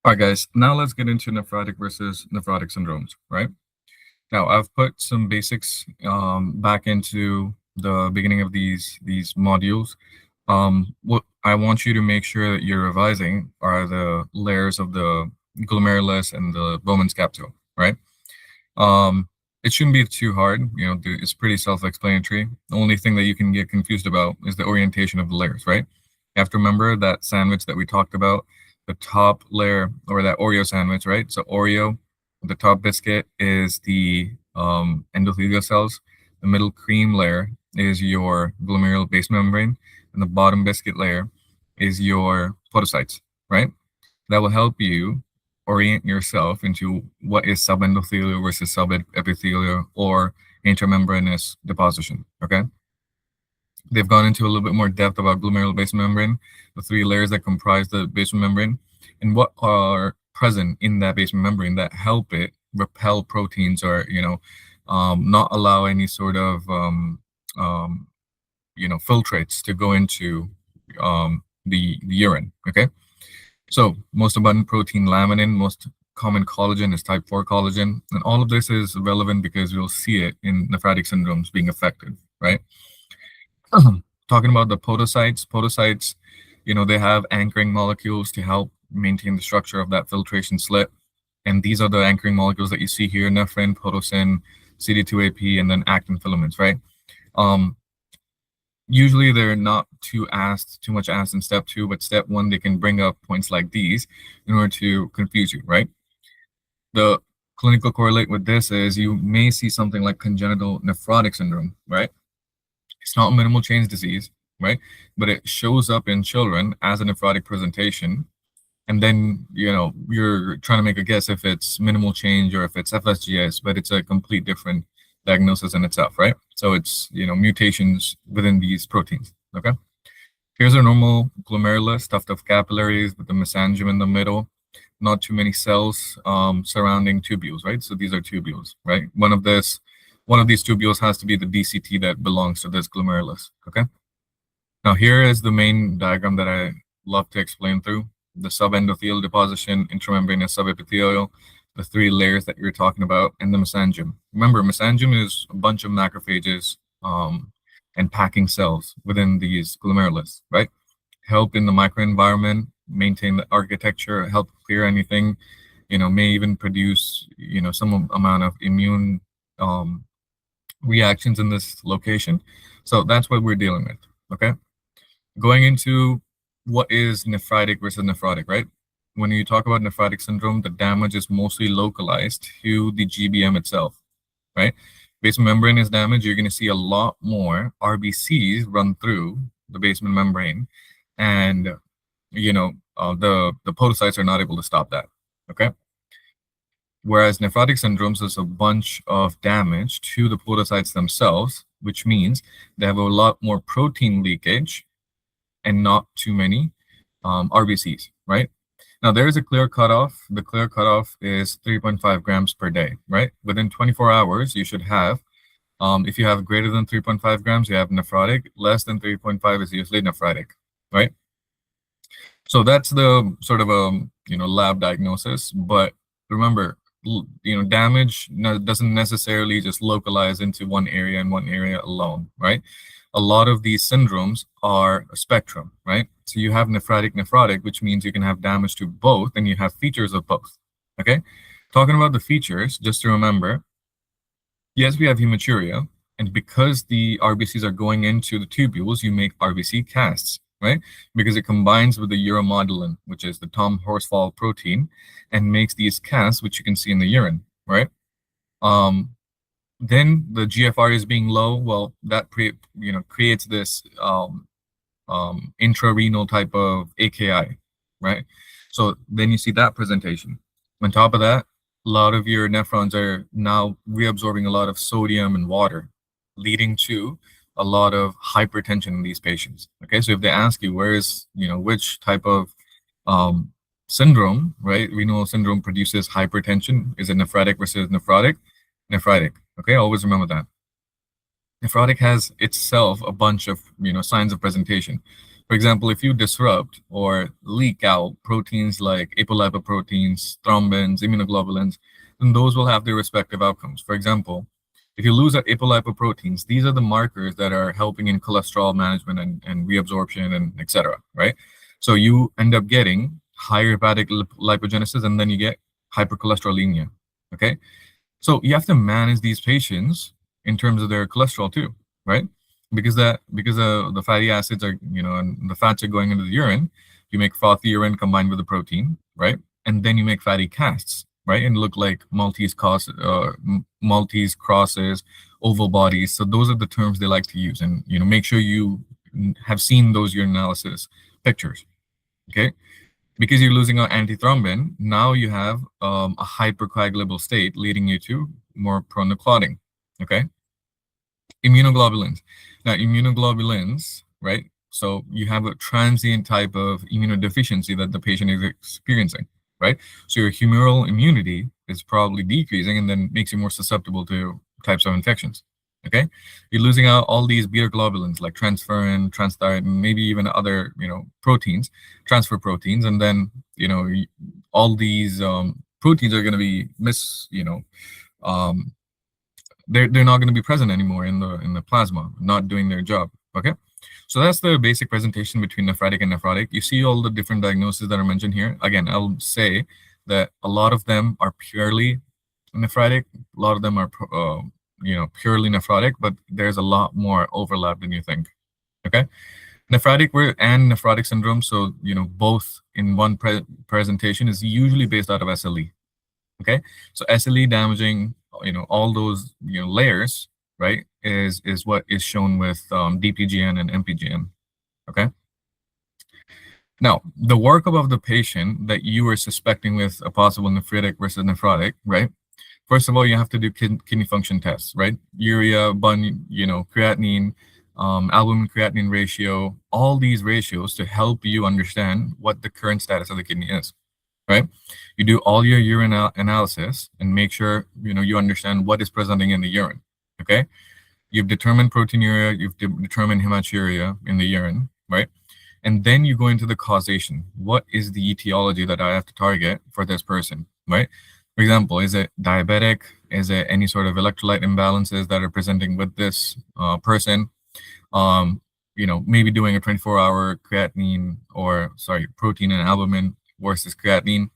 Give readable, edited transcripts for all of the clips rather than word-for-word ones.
All right, guys, now let's get into nephrotic versus nephrotic syndromes, right? Now, I've put some basics back into the beginning of these modules. What I want you to make sure that you're revising are the layers of the glomerulus and the Bowman's capsule, right? Um, it shouldn't be too hard. It's pretty self-explanatory. The only thing that you can get confused about is the orientation of the layers, right? You have to remember that sandwich that we talked about, the top layer, or that Oreo sandwich, right? So Oreo, the top biscuit is the endothelial cells. The middle cream layer is your glomerular base membrane, and the bottom biscuit layer is your podocytes, right? That will help you orient yourself into what is subendothelial versus subepithelial or intramembranous deposition. Okay. They've gone into a little bit more depth about glomerular basement membrane, the three layers that comprise the basement membrane, and what are present in that basement membrane that help it repel proteins or not allow any sort of filtrates to go into the urine. Okay. So most abundant protein laminin, most common collagen is type 4 collagen. And all of this is relevant because we'll see it in nephrotic syndromes being affected, right? Talking about the podocytes, they have anchoring molecules to help maintain the structure of that filtration slit. And these are the anchoring molecules that you see here: nephrin, podosin, CD2AP, and then actin filaments, right? Usually they're not too much asked in step 2, but step 1 they can bring up points like these in order to confuse you, right? The clinical correlate with this is you may see something like congenital nephrotic syndrome, right? It's not a minimal change disease, right? But it shows up in children as a nephrotic presentation, and then you're trying to make a guess if it's minimal change or if it's FSGS, but it's a complete different diagnosis in itself, right? So it's mutations within these proteins. Okay. Here's a normal glomerulus stuffed of capillaries with the mesangium in the middle. Not too many cells surrounding tubules, right? So these are tubules, right? One of these tubules has to be the DCT that belongs to this glomerulus. Okay. Now here is the main diagram that I love to explain through: the subendothelial deposition, intramembranous subepithelial, the three layers that you're talking about, and the mesangium. Remember, mesangium is a bunch of macrophages and packing cells within these glomerulus, right? Help in the microenvironment, maintain the architecture, help clear anything, may even produce, some amount of immune reactions in this location. So that's what we're dealing with, okay? Going into what is nephritic versus nephrotic, right? When you talk about nephrotic syndrome, the damage is mostly localized to the GBM itself, right? Basement membrane is damaged, you're going to see a lot more RBCs run through the basement membrane, and the podocytes are not able to stop that. Okay. Whereas nephrotic syndromes is a bunch of damage to the podocytes themselves, which means they have a lot more protein leakage and not too many RBCs, right? Now, there is a clear cutoff. The clear cutoff is 3.5 grams per day, right? Within 24 hours, you should have, if you have greater than 3.5 grams, you have nephrotic. Less than 3.5 is usually nephritic, right? So that's the sort of lab diagnosis. But remember, damage doesn't necessarily just localize into one area and one area alone, right? A lot of these syndromes are a spectrum, right? So you have nephrotic, which means you can have damage to both, and you have features of both. Okay. Talking about the features, just to remember, yes, we have hematuria, and because the RBCs are going into the tubules, you make RBC casts, right? Because it combines with the uromodulin, which is the Tom Horsfall protein, and makes these casts, which you can see in the urine, right? Then the GFR is being low. Well, that creates this intrarenal type of AKI, right? So then you see that presentation. On top of that, a lot of your nephrons are now reabsorbing a lot of sodium and water, leading to a lot of hypertension in these patients. Okay, so if they ask you which type of syndrome, right, renal syndrome produces hypertension, is it nephrotic versus nephrotic? Nephritic. Okay, always remember that. Nephrotic has itself a bunch of signs of presentation. For example, if you disrupt or leak out proteins like apolipoproteins, thrombins, immunoglobulins, then those will have their respective outcomes. For example, if you lose apolipoproteins, these are the markers that are helping in cholesterol management and reabsorption and etc. Right? So you end up getting higher hepatic lipogenesis and then you get hypercholesterolemia. Okay? So you have to manage these patients in terms of their cholesterol too, right? Because the fatty acids are, and the fats are going into the urine, you make frothy urine combined with the protein, right? And then you make fatty casts, right? And look like Maltese crosses, oval bodies. So those are the terms they like to use, and make sure you have seen those urinalysis pictures, okay? Because you're losing out antithrombin, now you have a hypercoagulable state leading you to more prone to clotting. Okay. Immunoglobulins. Now, immunoglobulins, right? So you have a transient type of immunodeficiency that the patient is experiencing, right? So your humoral immunity is probably decreasing and then makes you more susceptible to types of infections. Okay, you're losing out all these beta globulins like transferrin, transthyretin, maybe even other proteins, transfer proteins, and then all these proteins are going to be um, they're not going to be present anymore in the plasma, not doing their job. Okay, so that's the basic presentation between nephritic and nephrotic. You see all the different diagnoses that are mentioned here. Again, I'll say that a lot of them are purely nephritic, a lot of them are purely nephrotic, but there's a lot more overlap than you think. Okay, nephritic and nephrotic syndrome, so both in one presentation, is usually based out of SLE. Okay, so SLE damaging all those layers, right, is what is shown with DPGN and MPGN. Okay, now the workup of the patient that you were suspecting with a possible nephritic versus nephrotic, right? First of all, you have to do kidney function tests, right? Urea, creatinine, albumin creatinine ratio, all these ratios to help you understand what the current status of the kidney is, right? You do all your urine analysis and make sure you understand what is presenting in the urine. Okay, you've determined proteinuria, you've determined hematuria in the urine, right? And then you go into the causation. What is the etiology that I have to target for this person, right? For example, is it diabetic? Is it any sort of electrolyte imbalances that are presenting with this person? Maybe doing a 24-hour creatinine protein and albumin versus creatinine.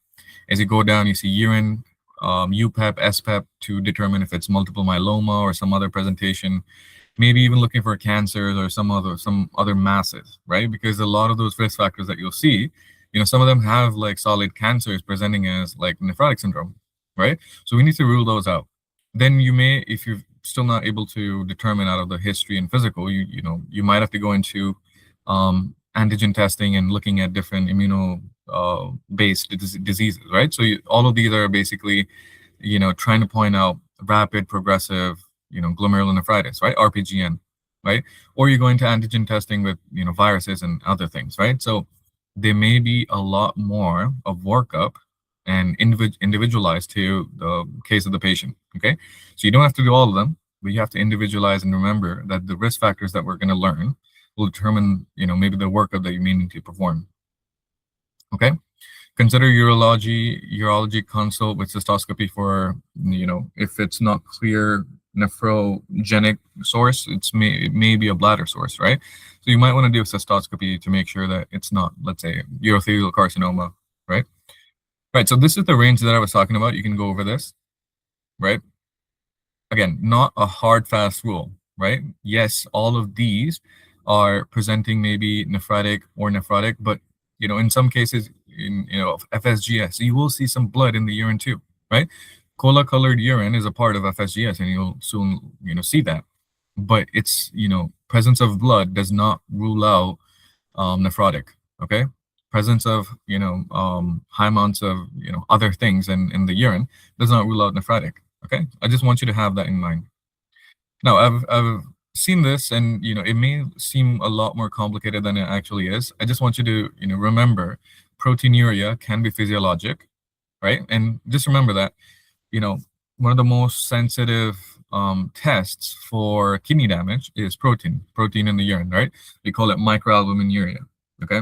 As you go down, you see urine, UPEP, SPEP to determine if it's multiple myeloma or some other presentation. Maybe even looking for cancers or some other masses, right? Because a lot of those risk factors that you'll see, some of them have like solid cancers presenting as like nephrotic syndrome, right? So we need to rule those out. Then you may, if you're still not able to determine out of the history and physical, you might have to go into antigen testing and looking at different based diseases, right? So all of these are basically, trying to point out rapid progressive, glomerulonephritis, right? RPGN, right? Or you're going to antigen testing with, viruses and other things, right? So there may be a lot more of workup and individualized to the case of the patient, okay? So you don't have to do all of them, but you have to individualize and remember that the risk factors that we're going to learn will determine, maybe the workup that you may need to perform. Okay, consider urology consult with cystoscopy for, if it's not clear nephrogenic source, it may be a bladder source, right? So you might want to do a cystoscopy to make sure that it's not, let's say, urothelial carcinoma, right? Right, so this is the range that I was talking about. You can go over this, right? Again, not a hard, fast rule, right? Yes, all of these are presenting maybe nephritic or nephrotic, but in some cases, in FSGS, you will see some blood in the urine too, right? Cola-colored urine is a part of FSGS, and you'll soon see that. But it's presence of blood does not rule out nephrotic. Okay, presence of high amounts of other things in the urine does not rule out nephrotic. Okay, I just want you to have that in mind. Now, I've seen this, and it may seem a lot more complicated than it actually is. I just want you to remember, proteinuria can be physiologic, right? And just remember that one of the most sensitive tests for kidney damage is protein in the urine, right? We call it microalbuminuria. Okay.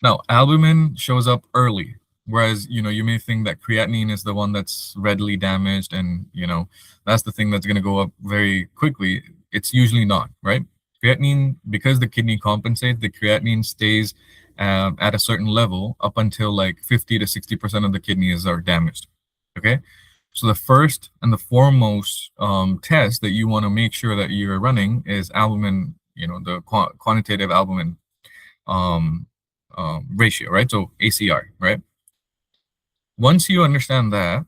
Now, albumin shows up early, whereas you may think that creatinine is the one that's readily damaged, and that's the thing that's going to go up very quickly. It's usually not, right? Creatinine, because the kidney compensates, the creatinine stays at a certain level up until like 50 to 60% of the kidneys are damaged. Okay, so the first and the foremost test that you want to make sure that you're running is albumin. The quantitative albumin um, ratio, right? So ACR, right? Once you understand that,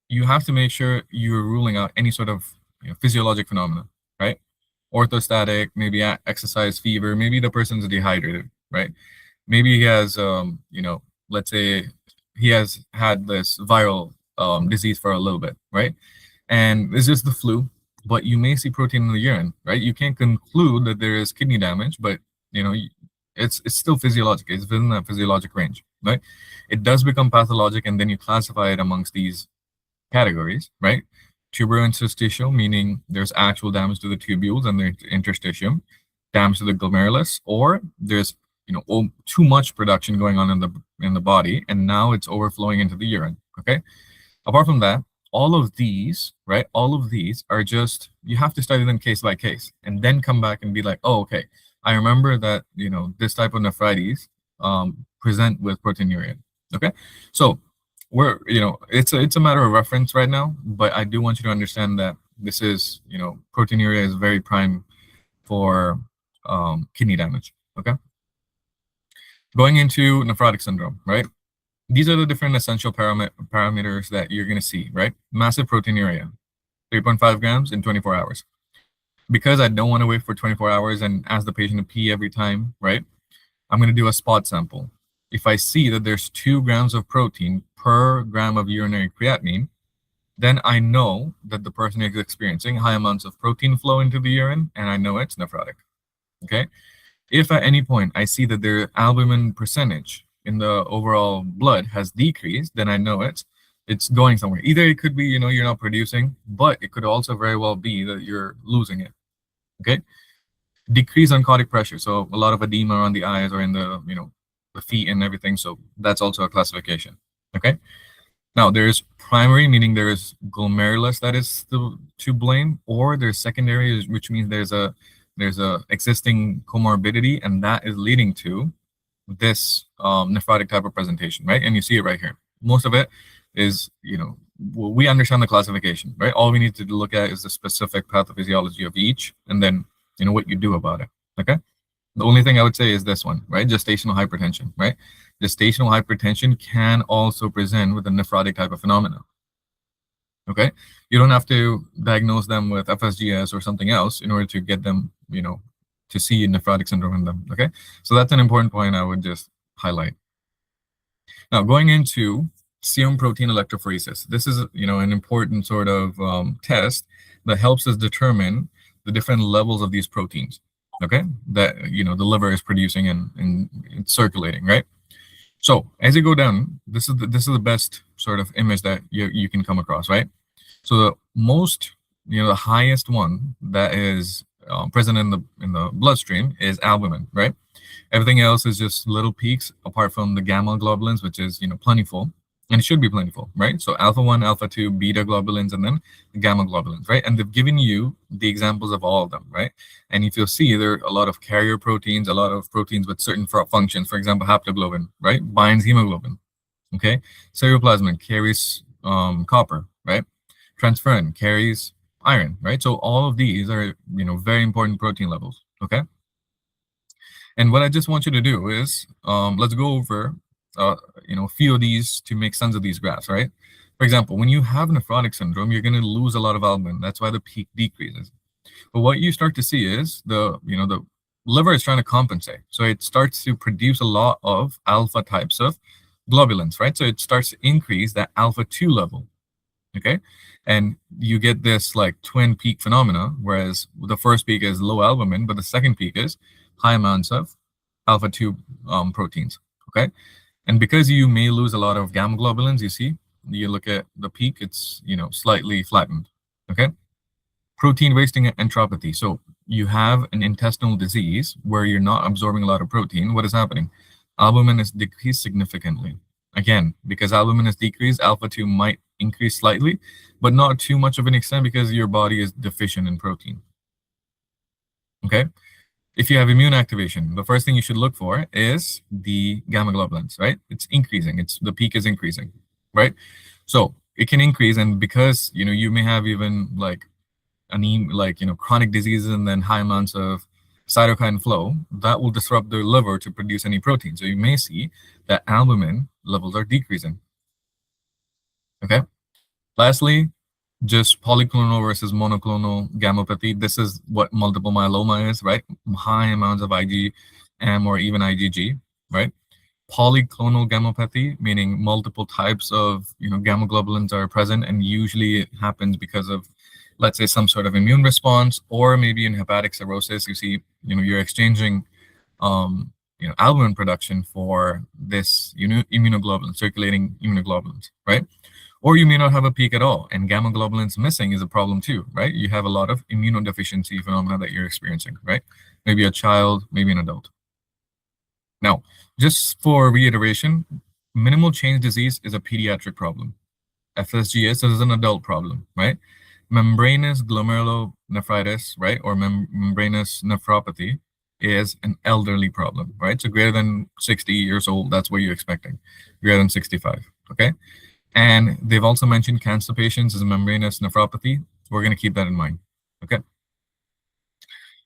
you have to make sure you're ruling out any sort of physiologic phenomena, right? Orthostatic, maybe exercise fever, maybe the person's dehydrated, right? Maybe he has, let's say he has had this viral disease for a little bit, right? And it's just the flu, but you may see protein in the urine, right? You can't conclude that there is kidney damage, but you know, it's still physiologic. It's within that physiologic range, right? It does become pathologic, and then you classify it amongst these categories, right? Tuberointerstitial, meaning there's actual damage to the tubules and the interstitium, damage to the glomerulus, or there's too much production going on in the body, and now it's overflowing into the urine. Okay. Apart from that, all of these, right? All of these are just, you have to study them case by case, and then come back and be like, oh, okay, I remember that this type of nephritis present with proteinuria. Okay, so it's a matter of reference right now, but I do want you to understand that this is proteinuria is very prime for kidney damage. Okay, going into nephrotic syndrome, right? These are the different essential parameters that you're going to see, right? Massive proteinuria, 3.5 grams in 24 hours. Because I don't want to wait for 24 hours and ask the patient to pee every time, right? I'm going to do a spot sample. If I see that there's 2 grams of protein per gram of urinary creatinine, then I know that the person is experiencing high amounts of protein flow into the urine, and I know it's nephrotic. Okay? If at any point I see that their albumin percentage in the overall blood has decreased, then I know it's going somewhere. Either it could be you're not producing, but it could also very well be that you're losing it. Okay, decrease oncotic pressure, so a lot of edema on the eyes or in the feet and everything. So that's also a classification. Okay, now there's primary, meaning there is glomerulus that is to blame, or there's secondary, which means there's a existing comorbidity, and that is leading to this nephrotic type of presentation, right? And you see it right here. Most of it is, we understand the classification, right? All we need to look at is the specific pathophysiology of each, and then what you do about it. Okay. The only thing I would say is this one, right? Gestational hypertension, right? Gestational hypertension can also present with a nephrotic type of phenomena. Okay, you don't have to diagnose them with FSGS or something else in order to get them, to see nephrotic syndrome in them. Okay, so that's an important point I would just highlight. Now, going into serum protein electrophoresis, this is an important sort of test that helps us determine the different levels of these proteins. Okay, that the liver is producing and circulating, right? So as you go down, this is the best sort of image that you can come across, right? So the most, the highest one that is present in the bloodstream is albumin, right? Everything else is just little peaks, apart from the gamma globulins, which is plentiful, and it should be plentiful, right? So alpha 1, alpha 2, beta globulins, and then the gamma globulins, right? And they've given you the examples of all of them, right? And if you'll see, there are a lot of carrier proteins, a lot of proteins with certain functions. For example, haptoglobin, right, binds hemoglobin. Okay, ceruloplasmin carries copper, right? Transferrin carries iron, right? So all of these are very important protein levels. Okay. And what I just want you to do is let's go over a few of these to make sense of these graphs, right? For example, when you have nephrotic syndrome, you're going to lose a lot of albumin. That's why the peak decreases. But what you start to see is the liver is trying to compensate. So it starts to produce a lot of alpha types of globulins, right? So it starts to increase that alpha 2 level. Okay, and you get this like twin peak phenomena, whereas the first peak is low albumin, but the second peak is high amounts of alpha 2 proteins. Okay, and because you may lose a lot of gamma globulins, you look at the peak, it's slightly flattened. Okay, protein wasting entropathy. So you have an intestinal disease where you're not absorbing a lot of protein, what is happening? Albumin is decreased significantly. Again, because albumin is decreased, alpha 2 might increase slightly, but not too much of an extent because your body is deficient in protein. Okay? If you have immune activation, the first thing you should look for is the gamma globulins, right? It's increasing. The peak is increasing, right? So it can increase, and because you may have even like chronic diseases and then high amounts of cytokine flow, that will disrupt the liver to produce any protein. So you may see that albumin levels are decreasing. Okay. Lastly, just polyclonal versus monoclonal gammopathy. This is what multiple myeloma is, right? High amounts of IgM or even IgG, right? Polyclonal gammopathy, meaning multiple types of gamma globulins are present, and usually it happens because of, let's say, some sort of immune response, or maybe in hepatic cirrhosis, you see, you're exchanging albumin production for this immunoglobulin, circulating immunoglobulins, right? Or you may not have a peak at all, and gamma globulins missing is a problem too, right? You have a lot of immunodeficiency phenomena that you're experiencing, right? Maybe a child, maybe an adult. Now, just for reiteration, minimal change disease is a pediatric problem. FSGS is an adult problem, right? Membranous glomerulonephritis, right, or membranous nephropathy is an elderly problem, right? So greater than 60 years old, that's what you're expecting. Greater than 65, okay? And they've also mentioned cancer patients as a membranous nephropathy. We're going to keep that in mind, okay?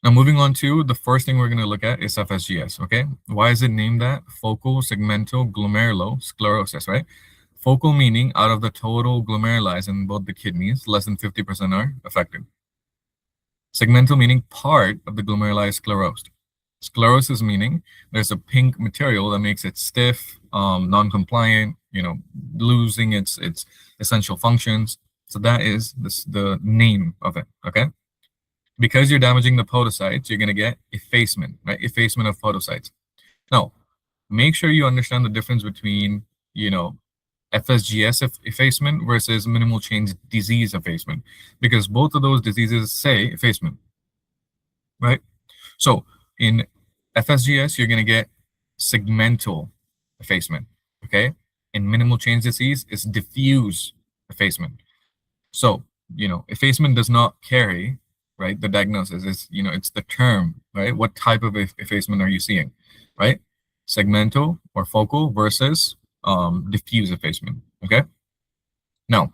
Now, moving on to the first thing we're going to look at is FSGS, okay? Why is it named that? Focal segmental glomerulosclerosis, right? Focal meaning out of the total glomeruli in both the kidneys, less than 50% are affected. Segmental meaning part of the glomeruli is sclerosed. Sclerosis meaning there's a pink material that makes it stiff, non-compliant, losing its essential functions. So that is the name of it, okay? Because you're damaging the podocytes, you're going to get effacement, right? Effacement of podocytes. Now, make sure you understand the difference between, FSGS effacement versus minimal change disease effacement, because both of those diseases say effacement, right? So in FSGS, you're going to get segmental effacement, okay? In minimal change disease, it's diffuse effacement. So, effacement does not carry, right, the diagnosis. It's the term, right? What type of effacement are you seeing, right? Segmental or focal versus diffuse effacement, okay? Now,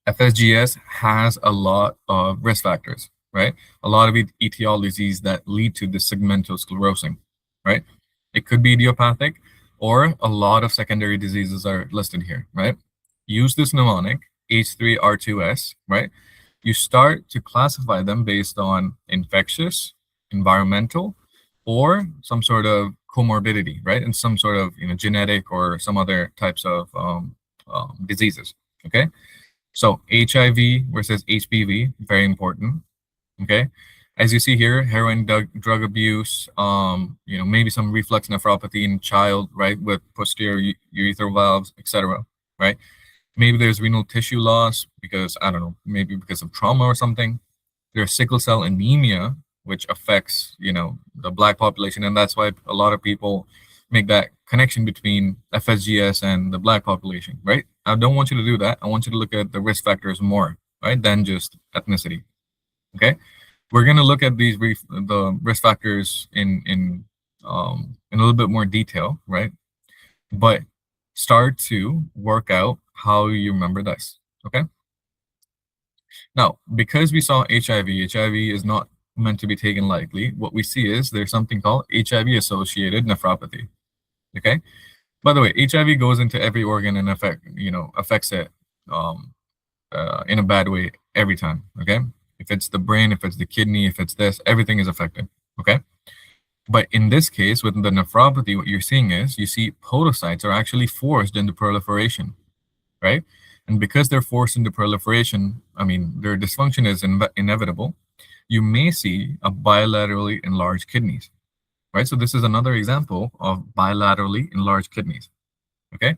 FSGS has a lot of risk factors, right? A lot of etiologies that lead to this segmental sclerosing, right? It could be idiopathic, or a lot of secondary diseases are listed here, right? Use this mnemonic, H3R2S, right? You start to classify them based on infectious, environmental, or some sort of comorbidity, right? And some sort of genetic or some other types of diseases, okay? So HIV versus HPV, very important. Okay, as you see here, heroin drug abuse, maybe some reflux nephropathy in child, right, with posterior urethral valves, etc. Right? Maybe there's renal tissue loss because I don't know, maybe because of trauma or something. There's sickle cell anemia, which affects the Black population, and that's why a lot of people make that connection between FSGS and the Black population, right? I don't want you to do that. I want you to look at the risk factors more, right, than just ethnicity. Okay, we're going to look at the risk factors in a little bit more detail, right? But start to work out how you remember this. Okay. Now, because we saw HIV is not meant to be taken lightly. What we see is there's something called HIV-associated nephropathy. Okay. By the way, HIV goes into every organ and affects it in a bad way every time. Okay. If it's the brain, if it's the kidney, if it's this, everything is affected. Okay. But in this case, with the nephropathy, what you're seeing is you see podocytes are actually forced into proliferation, right? And because they're forced into proliferation, I mean, their dysfunction is inevitable. You may see a bilaterally enlarged kidneys, right? So this is another example of bilaterally enlarged kidneys, okay?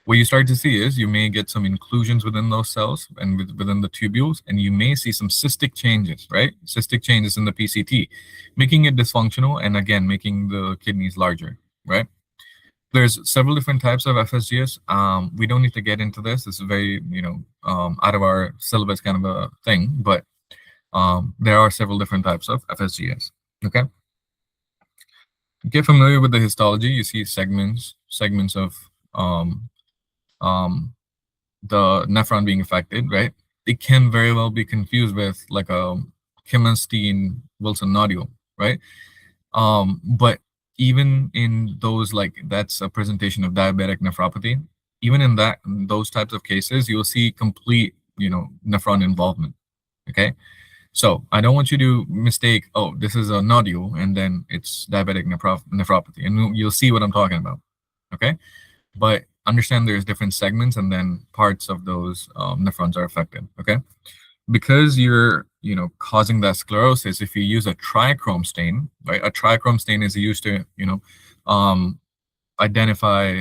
what you start to see is you may get some inclusions within those cells and within the tubules, and you may see some cystic changes, right? Cystic changes in the PCT, making it dysfunctional and again, making the kidneys larger, right? There's several different types of FSGS. We don't need to get into this. This is very, out of our syllabus kind of a thing, but there are several different types of FSGS, okay? Get familiar with the histology. You see segments of um, um, the nephron being affected, right? It can very well be confused with like a Kimmelstein-Wilson nodule, right? But even in those, like that's a presentation of diabetic nephropathy. Even in those types of cases, you'll see complete, nephron involvement. Okay, so I don't want you to mistake, oh, this is a nodule, and then it's diabetic nephropathy, and you'll see what I'm talking about. Okay, but understand there's different segments, and then parts of those nephrons are affected. Okay, because you're causing that sclerosis, if you use a trichrome stain, right? A trichrome stain is used to um, identify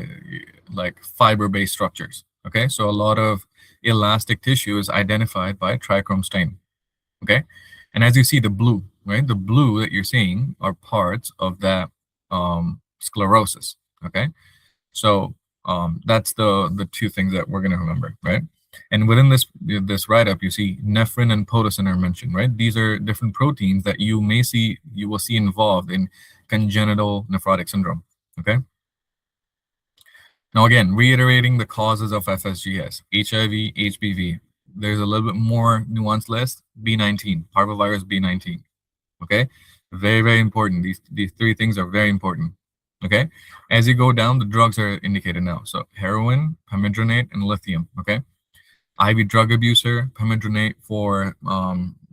like fiber-based structures. Okay, so a lot of elastic tissue is identified by trichrome stain. Okay, and as you see the blue, right? The blue that you're seeing are parts of that sclerosis. Okay, so that's the two things that we're going to remember, right? And within this write-up, you see nephrin and potosin are mentioned, right? These are different proteins that you will see involved in congenital nephrotic syndrome. Okay. Now again, reiterating the causes of FSGS: HIV, HBV. There's a little bit more nuanced list. B19, parvovirus B19. Okay, very, very important. These three things are very important. Okay, as you go down, the drugs are indicated now. So heroin, pamidronate, and lithium. Okay, IV drug abuser, pamidronate for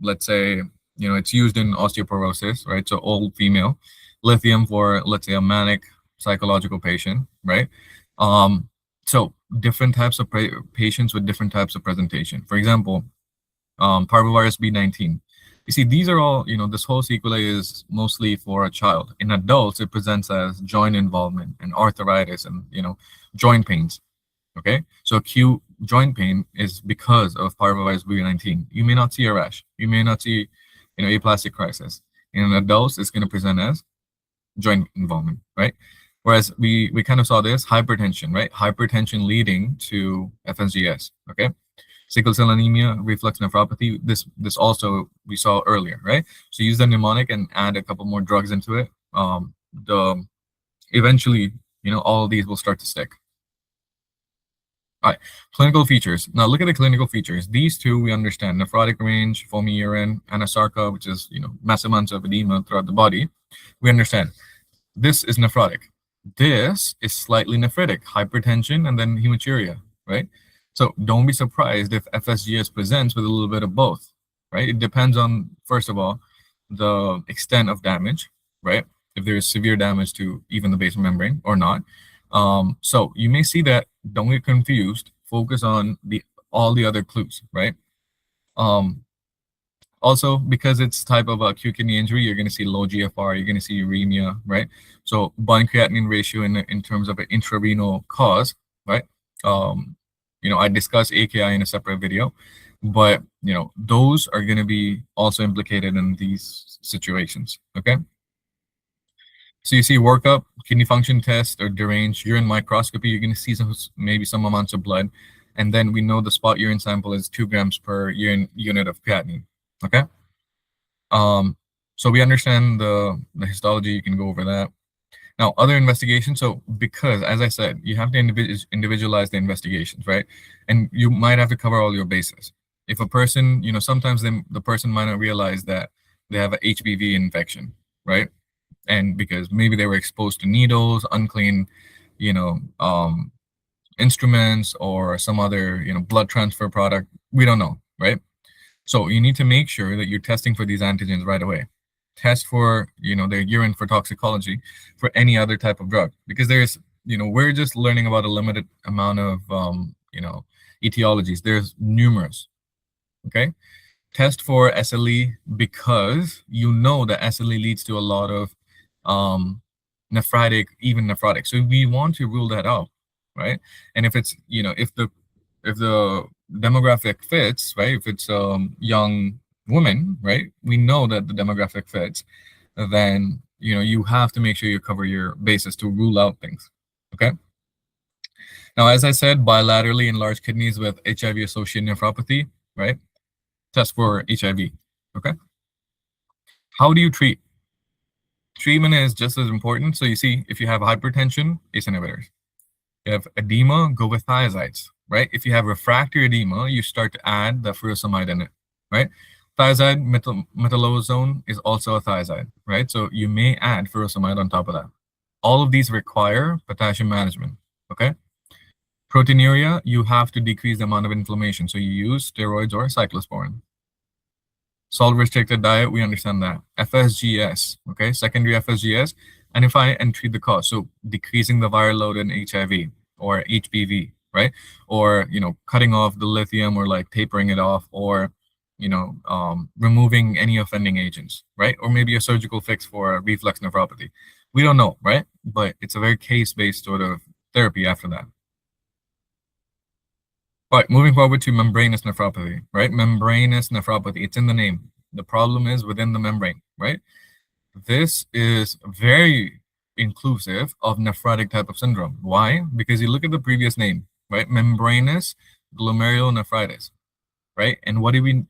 let's say it's used in osteoporosis, right? So old female. Lithium for, let's say, a manic psychological patient, right? So different types of patients with different types of presentation. For example, parvovirus B19. You see, these are all, this whole sequelae is mostly for a child. In adults, it presents as joint involvement and arthritis and, joint pains. Okay, so acute joint pain is because of parvovirus B19. You may not see a rash. You may not see, aplastic crisis. In adults, it's going to present as joint involvement, right? Whereas we kind of saw this hypertension, right? Hypertension leading to FSGS, okay? Sickle cell anemia, reflux nephropathy. This also we saw earlier, right? So use the mnemonic and add a couple more drugs into it. Eventually, all of these will start to stick. All right, clinical features. Now look at the clinical features. These two we understand: nephrotic range, foamy urine, anasarca, which is massive amounts of edema throughout the body. We understand this is nephrotic. This is slightly nephritic, hypertension, and then hematuria, right? So don't be surprised if FSGS presents with a little bit of both, right? It depends on, first of all, the extent of damage, right? If there is severe damage to even the basement membrane or not. So you may see that. Don't get confused. Focus on all the other clues, right? Also, because it's type of acute kidney injury, you're going to see low GFR, you're going to see uremia, right? So bond creatinine ratio in terms of an intrarenal cause, right? I discussed AKI in a separate video, but those are going to be also implicated in these situations. Okay. So you see workup, kidney function test, or deranged urine microscopy. You're going to see maybe some amounts of blood, and then we know the spot urine sample is 2 grams per unit of creatinine. Okay. So we understand the histology. You can go over that. Now, other investigations. So because, as I said, you have to individualize the investigations, right? And you might have to cover all your bases. If a person, sometimes the person might not realize that they have a HBV infection, right? And because maybe they were exposed to needles, unclean, instruments, or some other, blood transfer product. We don't know, right? So you need to make sure that you're testing for these antigens right away. Test for, their urine for toxicology for any other type of drug, because there's, we're just learning about a limited amount of, etiologies. There's numerous. Okay. Test for SLE, because that SLE leads to a lot of nephritic, even nephrotic. So we want to rule that out. right? And if it's, if the demographic fits, right? If it's young woman, right? We know that the demographic fits, then you have to make sure you cover your bases to rule out things. Okay. Now, as I said, bilaterally enlarged kidneys with HIV-associated nephropathy, right? Test for HIV. Okay. How do you treat? Treatment is just as important. So you see, if you have hypertension, ACE inhibitors. You have edema, go with thiazides, right? If you have refractory edema, you start to add the furosemide in it, right? Thiazide metolazone is also a thiazide, right? So you may add furosemide on top of that. All of these require potassium management, okay? Proteinuria, you have to decrease the amount of inflammation. So you use steroids or cyclosporin. Salt restricted diet, we understand that. FSGS, okay, secondary FSGS, and treat the cause. So decreasing the viral load in HIV or HPV, right? Or, cutting off the lithium or like tapering it off, or, removing any offending agents, right? Or maybe a surgical fix for reflux nephropathy. We don't know, right? But it's a very case-based sort of therapy after that. All right, moving forward to membranous nephropathy, right? Membranous nephropathy, it's in the name. The problem is within the membrane, right? This is very inclusive of nephrotic type of syndrome. Why? Because you look at the previous name, right? Membranous glomerulonephritis, right? And what do we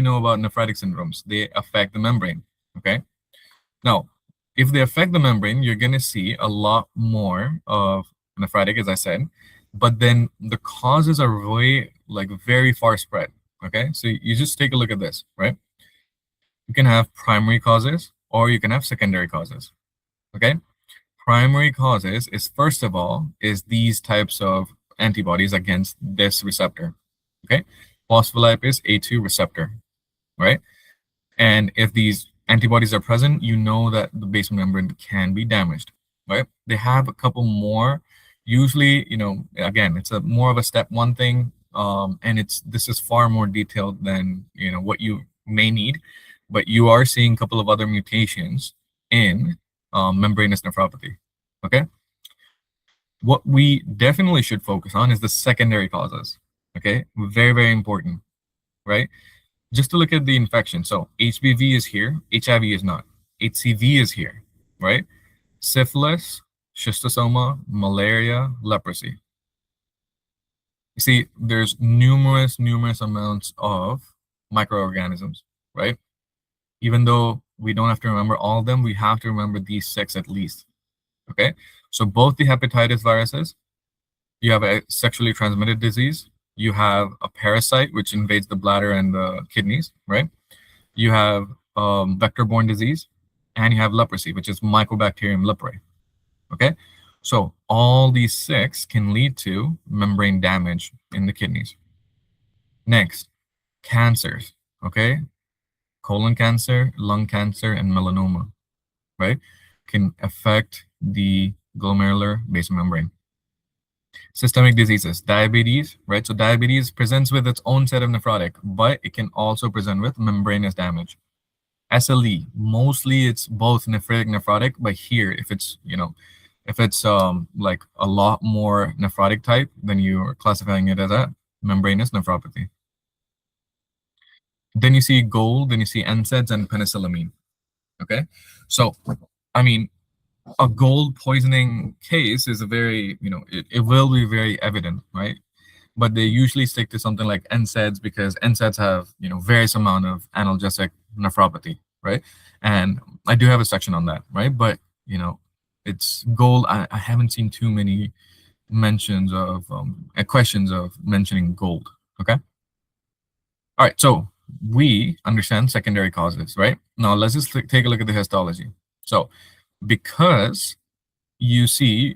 know about nephrotic syndromes? They affect the membrane, okay? Now, if they affect the membrane, you're going to see a lot more of nephrotic, as I said, but then the causes are very far spread, okay? So you just take a look at this, right? You can have primary causes or you can have secondary causes, okay? Primary causes is, first of all, is these types of antibodies against this receptor, okay? Phospholipase A2 receptor, right? And if these antibodies are present, you know that the basement membrane can be damaged, right? They have a couple more. Usually, again, it's more of a step one thing, and this is far more detailed than what you may need, but you are seeing a couple of other mutations in membranous nephropathy. Okay. What we definitely should focus on is the secondary causes. Okay, very, very important, right? Just to look at the infection. So HBV is here, HIV is not. HCV is here, right? Syphilis, schistosoma, malaria, leprosy. You see, there's numerous amounts of microorganisms, right? Even though we don't have to remember all of them, we have to remember these 6 at least, okay? So both the hepatitis viruses, you have a sexually transmitted disease, you have a parasite which invades the bladder and the kidneys, right? You have vector-borne disease, and you have leprosy, which is Mycobacterium leprae, okay? So all these 6 can lead to membrane damage in the kidneys. Next, cancers, okay? Colon cancer, lung cancer, and melanoma, right? Can affect the glomerular basement membrane. Systemic diseases, diabetes, right? So diabetes presents with its own set of nephrotic, but it can also present with membranous damage. SLE, mostly it's both nephritic, nephrotic, but here, if it's like a lot more nephrotic type, then you're classifying it as a membranous nephropathy. Then you see gold, then you see NSAIDs and penicillamine. Okay, so I mean, a gold poisoning case is a very, it will be very evident, right? But they usually stick to something like NSAIDs because NSAIDs have, various amount of analgesic nephropathy, right? And I do have a section on that, right? But, it's gold. I haven't seen too many mentions of, questions of mentioning gold, okay? All right, so we understand secondary causes, right? Now let's just take a look at the histology. So because you see,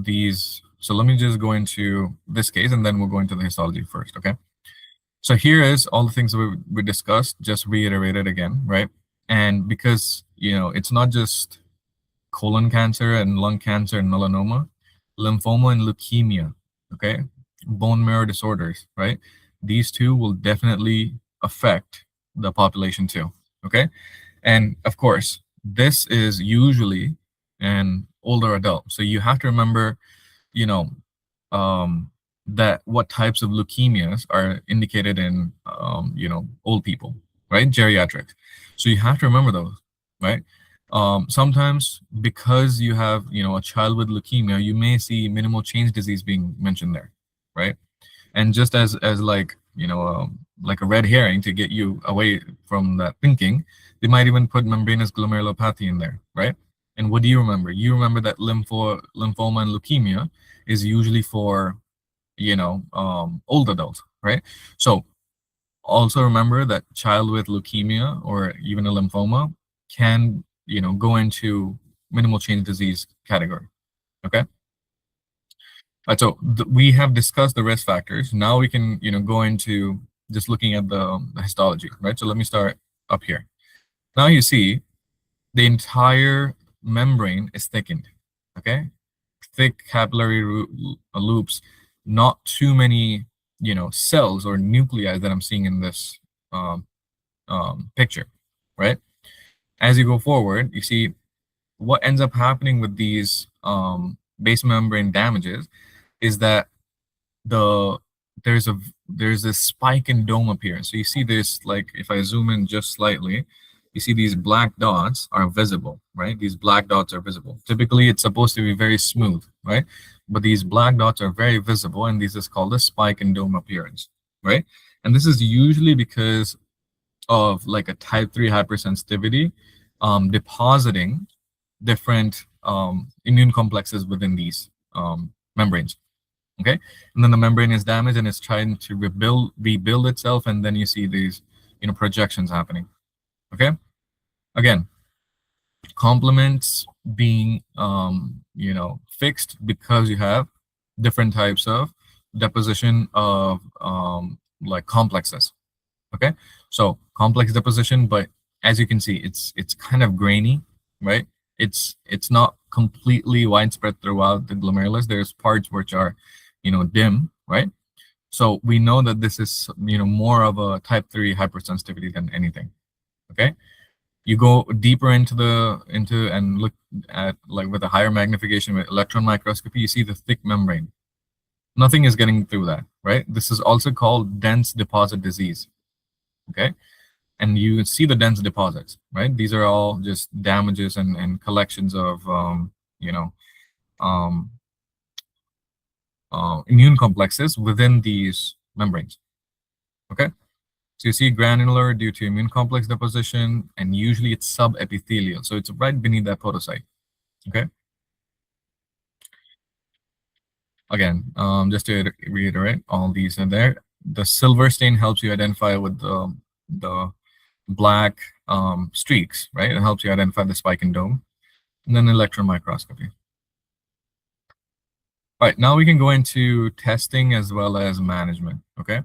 these, so let me just go into this case and then we'll go into the histology first, okay? So here is all the things that we discussed, just reiterated again, right? And because, it's not just colon cancer and lung cancer and melanoma, lymphoma and leukemia, okay? Bone marrow disorders, right? These two will definitely affect the population too, okay? And of course, this is usually an older adult. So you have to remember, um, that what types of leukemias are indicated in old people, right? Geriatrics. So you have to remember those, right? Sometimes because you have a child with leukemia, you may see minimal change disease being mentioned there, right? And just as like a red herring to get you away from that thinking, they might even put membranous glomerulopathy in there, right? And what do you remember? You remember that lymphoma and leukemia is usually for old adults, right? So also remember that child with leukemia or even a lymphoma can go into minimal change disease category. Okay. So we have discussed the risk factors. Now we can go into just looking at the histology, right? So let me start up here. Now you see the entire membrane is thickened. Okay, thick capillary loops, not too many cells or nuclei that I'm seeing in this um, picture, right? As you go forward, you see what ends up happening with these base membrane damages is that the there's a there's this spike in dome appearance. So you see this, like if I zoom in just slightly, you see these black dots are visible, right? These black dots are visible. Typically, it's supposed to be very smooth, right? But these black dots are very visible, and this is called a spike in dome appearance, right? And this is usually because of like a type 3 hypersensitivity depositing different immune complexes within these membranes. Okay, and then the membrane is damaged and it's trying to rebuild itself, and then you see these projections happening. Okay, again, complements being fixed because you have different types of deposition of like complexes. Okay, so complex deposition, but as you can see, it's kind of grainy, right? It's not completely widespread throughout the glomerulus. There's parts which are dim, right? So we know that this is more of a type 3 hypersensitivity than anything. Okay, you go deeper into and look at like with a higher magnification with electron microscopy, you see the thick membrane. Nothing is getting through that, right? This is also called dense deposit disease. Okay, and you see the dense deposits, right? These are all just damages and collections of um, immune complexes within these membranes. Okay, so you see granular due to immune complex deposition, and usually it's subepithelial, so it's right beneath that podocyte. Okay, again, just to reiterate, all these are there. The silver stain helps you identify with the black streaks, right? It helps you identify the spike and dome, and then electron microscopy. All right, now we can go into testing as well as management, okay?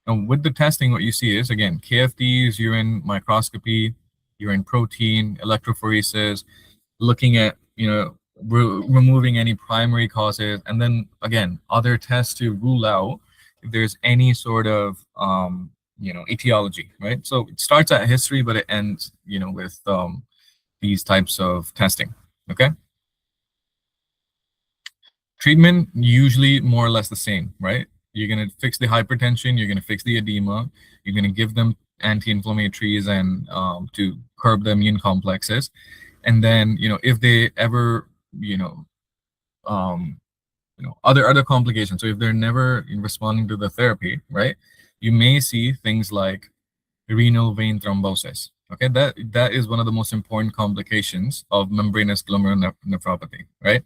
And with the testing, what you see is, again, KFDs, urine microscopy, urine protein, electrophoresis, looking at, removing any primary causes, and then, again, other tests to rule out if there's any sort of, etiology, right? So it starts at history, but it ends, with these types of testing, okay? Treatment usually more or less the same, right? You're going to fix the hypertension, you're going to fix the edema, you're going to give them anti-inflammatories and to curb the immune complexes. And then if they ever um, other complications, so if they're never responding to the therapy, right, you may see things like renal vein thrombosis. Okay, that is one of the most important complications of membranous glomerulonephropathy, right?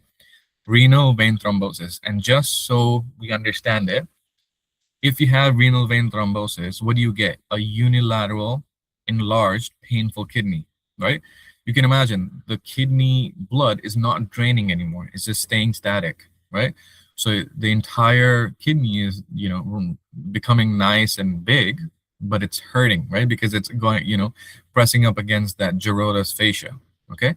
Renal vein thrombosis. And just so we understand it, if you have renal vein thrombosis, what do you get? A unilateral, enlarged, painful kidney, right? You can imagine the kidney blood is not draining anymore. It's just staying static, right? So the entire kidney is, becoming nice and big, but it's hurting, right? Because it's going, pressing up against that Gerota's fascia, okay?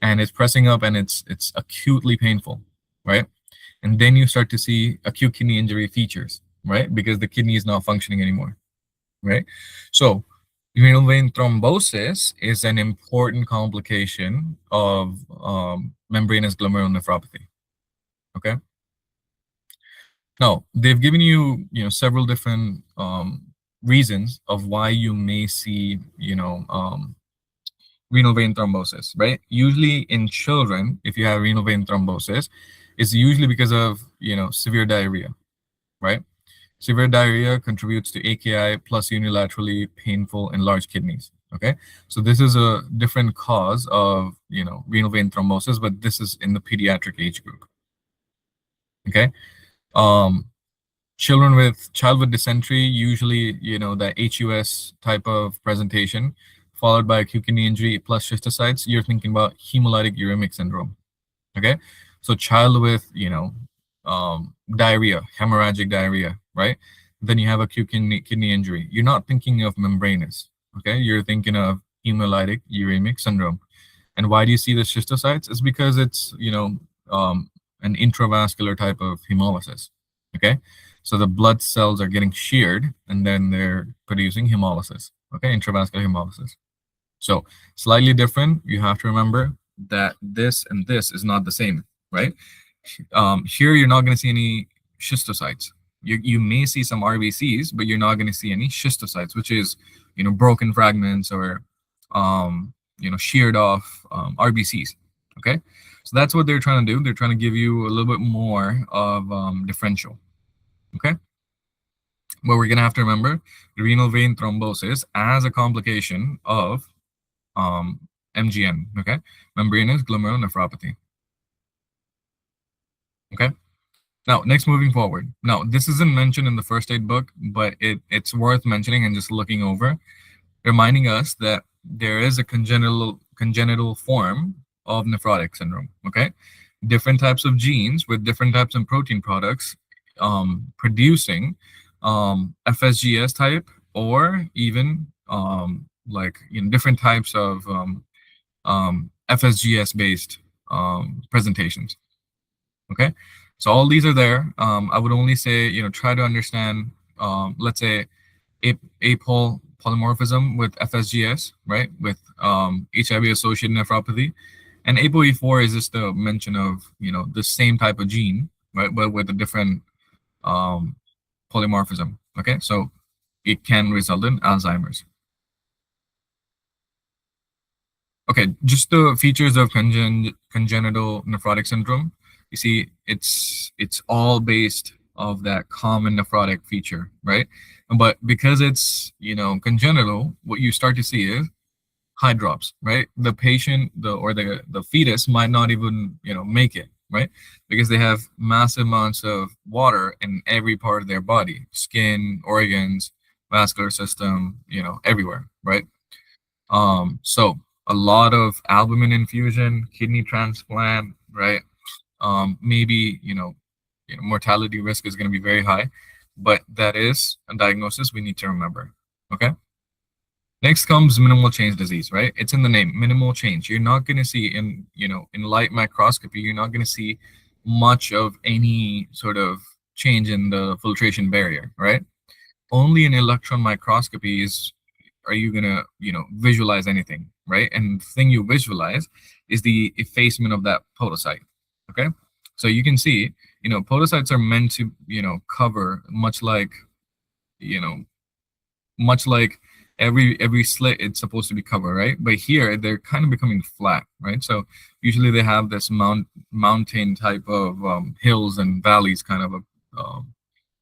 And it's pressing up and it's acutely painful, right? And then you start to see acute kidney injury features, right? Because the kidney is not functioning anymore, right? So renal vein thrombosis is an important complication of membranous glomerulonephropathy, okay? No, they've given you, several different reasons of why you may see, renal vein thrombosis, right? Usually in children, if you have renal vein thrombosis, it's usually because of, severe diarrhea, right? Severe diarrhea contributes to AKI plus unilaterally painful enlarged kidneys. Okay, so this is a different cause of, renal vein thrombosis, but this is in the pediatric age group. Okay, um, child with dysentery, usually, that HUS type of presentation, followed by acute kidney injury plus schistocytes. You're thinking about hemolytic uremic syndrome. Okay, so child with, diarrhea, hemorrhagic diarrhea, right? Then you have acute kidney injury. You're not thinking of membranous. Okay, you're thinking of hemolytic uremic syndrome. And why do you see the schistocytes? It's because it's, an intravascular type of hemolysis. Okay, so the blood cells are getting sheared and then they're producing hemolysis. Okay, intravascular hemolysis. So slightly different. You have to remember that this and this is not the same, right? Here you're not going to see any schistocytes. You may see some RBCs, but you're not going to see any schistocytes, which is, broken fragments or, sheared off RBCs. Okay, so that's what they're trying to do. They're trying to give you a little bit more of differential. Okay, but we're going to have to remember renal vein thrombosis as a complication of MGN. Okay, membranous glomerulonephropathy. Okay. Now, next, moving forward. Now, this isn't mentioned in the first aid book, but it's worth mentioning and just looking over, reminding us that there is a congenital form of nephrotic syndrome. Okay, different types of genes with different types of protein products producing FSGS type, or even like, different types of FSGS based presentations. Okay, so all these are there. I would only say, try to understand, let's say, apol polymorphism with FSGS, right, with HIV associated nephropathy, and ApoE4 is just a mention of, the same type of gene, right, but with a different um, polymorphism. Okay, so it can result in Alzheimer's. Okay, just the features of congenital nephrotic syndrome. You see, it's all based of that common nephrotic feature, right? But because it's, congenital, what you start to see is high drops, right? The patient, the fetus might not even, make it, right? Because they have massive amounts of water in every part of their body, skin, organs, vascular system, everywhere, right? So a lot of albumin infusion, kidney transplant, right? Maybe, mortality risk is going to be very high, but that is a diagnosis we need to remember. Okay. Next comes minimal change disease, right? It's in the name, minimal change. You're not going to see in light microscopy, you're not going to see much of any sort of change in the filtration barrier, right? Only in electron microscopy are you gonna, visualize anything, right? And the thing you visualize is the effacement of that podocyte. Okay, so you can see, podocytes are meant to, cover, much like, you know much like every slit it's supposed to be covered, right? But here they're kind of becoming flat, right? So usually they have this mountain type of hills and valleys kind of a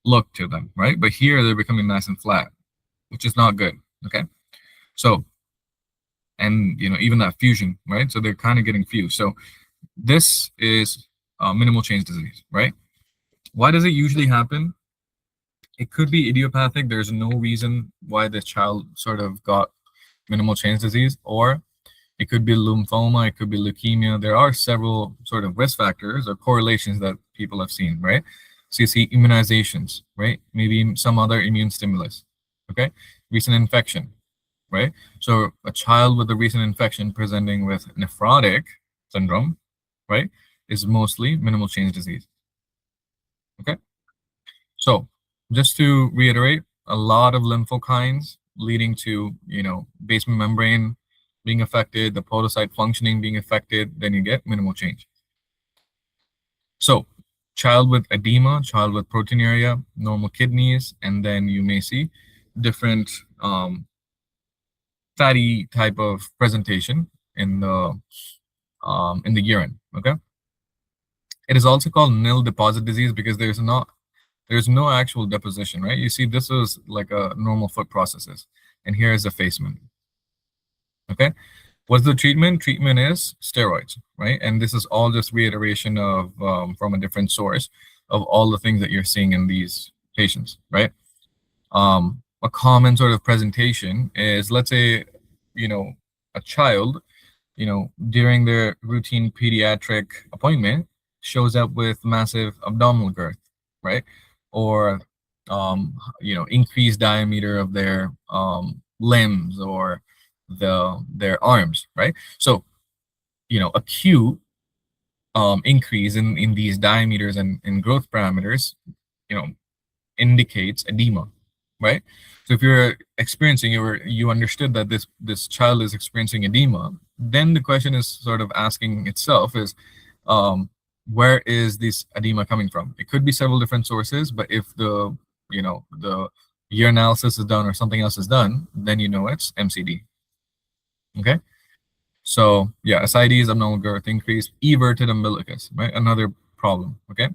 look to them, right? But here they're becoming nice and flat, which is not good. Okay, so, and even that fusion, right? So they're kind of getting fused. So this is minimal change disease, right? Why does it usually happen? It could be idiopathic. There's no reason why this child sort of got minimal change disease, or it could be lymphoma, it could be leukemia. There are several sort of risk factors or correlations that people have seen, right? So you see immunizations, right? Maybe some other immune stimulus, okay? Recent infection, right? So a child with a recent infection presenting with nephrotic syndrome, right, is mostly minimal change disease. Okay. So just to reiterate, a lot of lymphokines leading to, basement membrane being affected, the podocyte functioning being affected, then you get minimal change. So child with edema, child with proteinuria, normal kidneys, and then you may see different fatty type of presentation in the urine. Okay, it is also called nil deposit disease because there's no actual deposition, right? You see, this is like a normal foot processes, and here is effacement. Okay, what's the treatment? Treatment is steroids, right? And this is all just reiteration of from a different source of all the things that you're seeing in these patients, right? A common sort of presentation is, let's say, a child, during their routine pediatric appointment shows up with massive abdominal girth, right? Or, increased diameter of their limbs or their arms, right? So, acute increase in these diameters and growth parameters, you know, indicates edema, right? So if you're experiencing, you understood that this child is experiencing edema, then the question is sort of asking itself is, um, where is this edema coming from? It could be several different sources, but if the urinalysis is done or something else is done, then it's MCD. Okay. So yeah, ascites, abnormal girth increase, everted umbilicus, right? Another problem. Okay.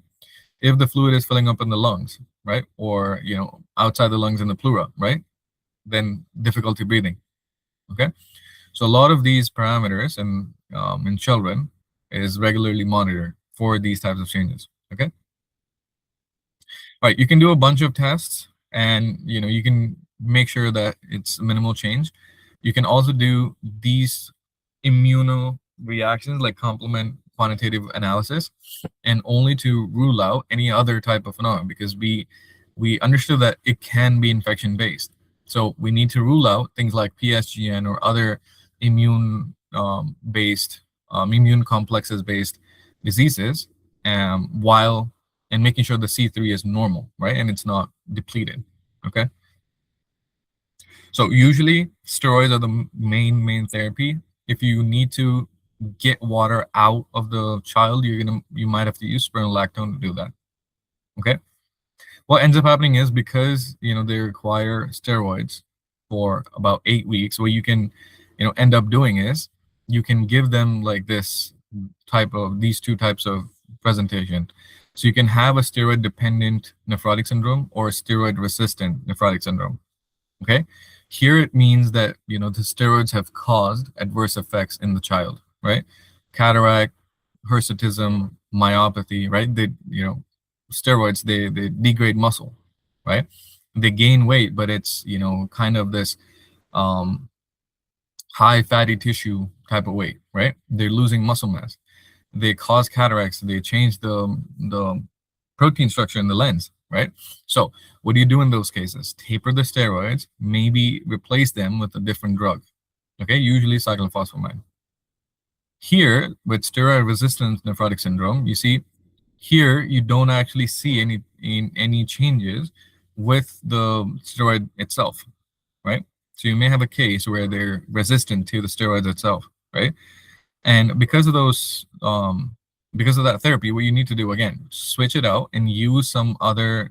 If the fluid is filling up in the lungs, right, or outside the lungs in the pleura, right, then difficulty breathing. Okay, so a lot of these parameters in children is regularly monitored for these types of changes. Okay, right, you can do a bunch of tests, and you can make sure that it's minimal change. You can also do these immuno reactions like complement quantitative analysis, and only to rule out any other type of phenomenon, because we understood that it can be infection based. So we need to rule out things like PSGN or other immune based immune complexes based diseases, while and making sure the C3 is normal, right, and it's not depleted. Okay. So usually steroids are the main therapy. If you need to get water out of the child, you might have to use spironolactone to do that. Okay. What ends up happening is, because they require steroids for about 8 weeks, what you can end up doing is you can give them like these two types of presentation. So you can have a steroid dependent nephrotic syndrome or steroid resistant nephrotic syndrome. Okay, here it means that the steroids have caused adverse effects in the child, right? Cataract, hirsutism, myopathy, right? Steroids, they degrade muscle, right? They gain weight, but it's kind of this um high fatty tissue type of weight, right? They're losing muscle mass. They cause cataracts. They change the protein structure in the lens, right? So what do you do in those cases? Taper the steroids, maybe replace them with a different drug. Okay, usually cyclophosphamide. Here, with steroid resistant nephrotic syndrome, you see here you don't actually see any changes with the steroid itself, right? So you may have a case where they're resistant to the steroids itself, right? And because of that therapy, what you need to do, again, switch it out and use some other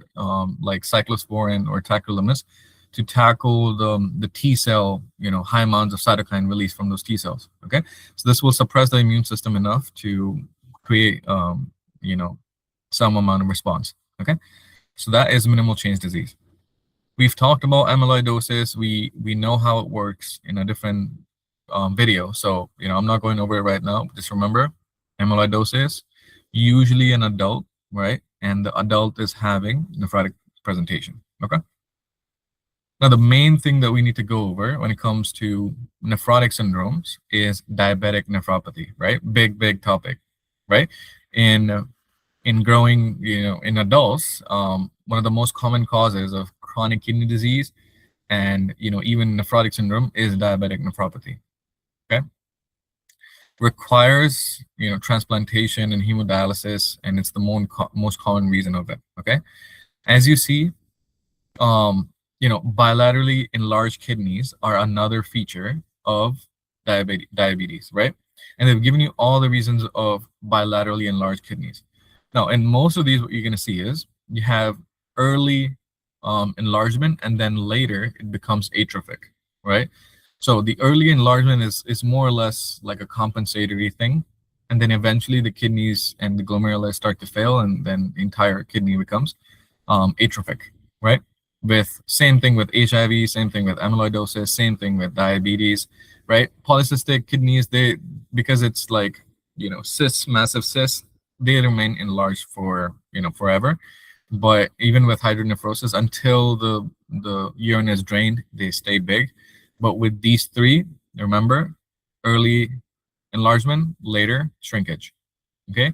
like cyclosporin or tacrolimus to tackle the T cell, high amounts of cytokine release from those T cells. Okay, so this will suppress the immune system enough to create some amount of response. Okay, so that is minimal change disease. We've talked about amyloidosis. We know how it works in a different video, so I'm not going over it right now. Just remember, amyloidosis, usually an adult, right? And the adult is having nephrotic presentation. Okay. Now, the main thing that we need to go over when it comes to nephrotic syndromes is diabetic nephropathy, right? Big topic, right? In growing, in adults, one of the most common causes of chronic kidney disease and even nephrotic syndrome is diabetic nephropathy. Okay, requires transplantation and hemodialysis, and it's the most common reason of it. Okay, as you see, bilaterally enlarged kidneys are another feature of diabetes, right? And they've given you all the reasons of bilaterally enlarged kidneys. Now, in most of these, what you're going to see is you have early enlargement, and then later it becomes atrophic, right? So the early enlargement is more or less like a compensatory thing, and then eventually the kidneys and the glomeruli start to fail, and then the entire kidney becomes atrophic, right? With same thing with HIV, same thing with amyloidosis, same thing with diabetes, right? Polycystic kidneys, they, because it's like, cysts, massive cysts, they remain enlarged for, forever. But even with hydronephrosis, until the urine is drained, they stay big. But with these three, remember, early enlargement, later shrinkage. Okay.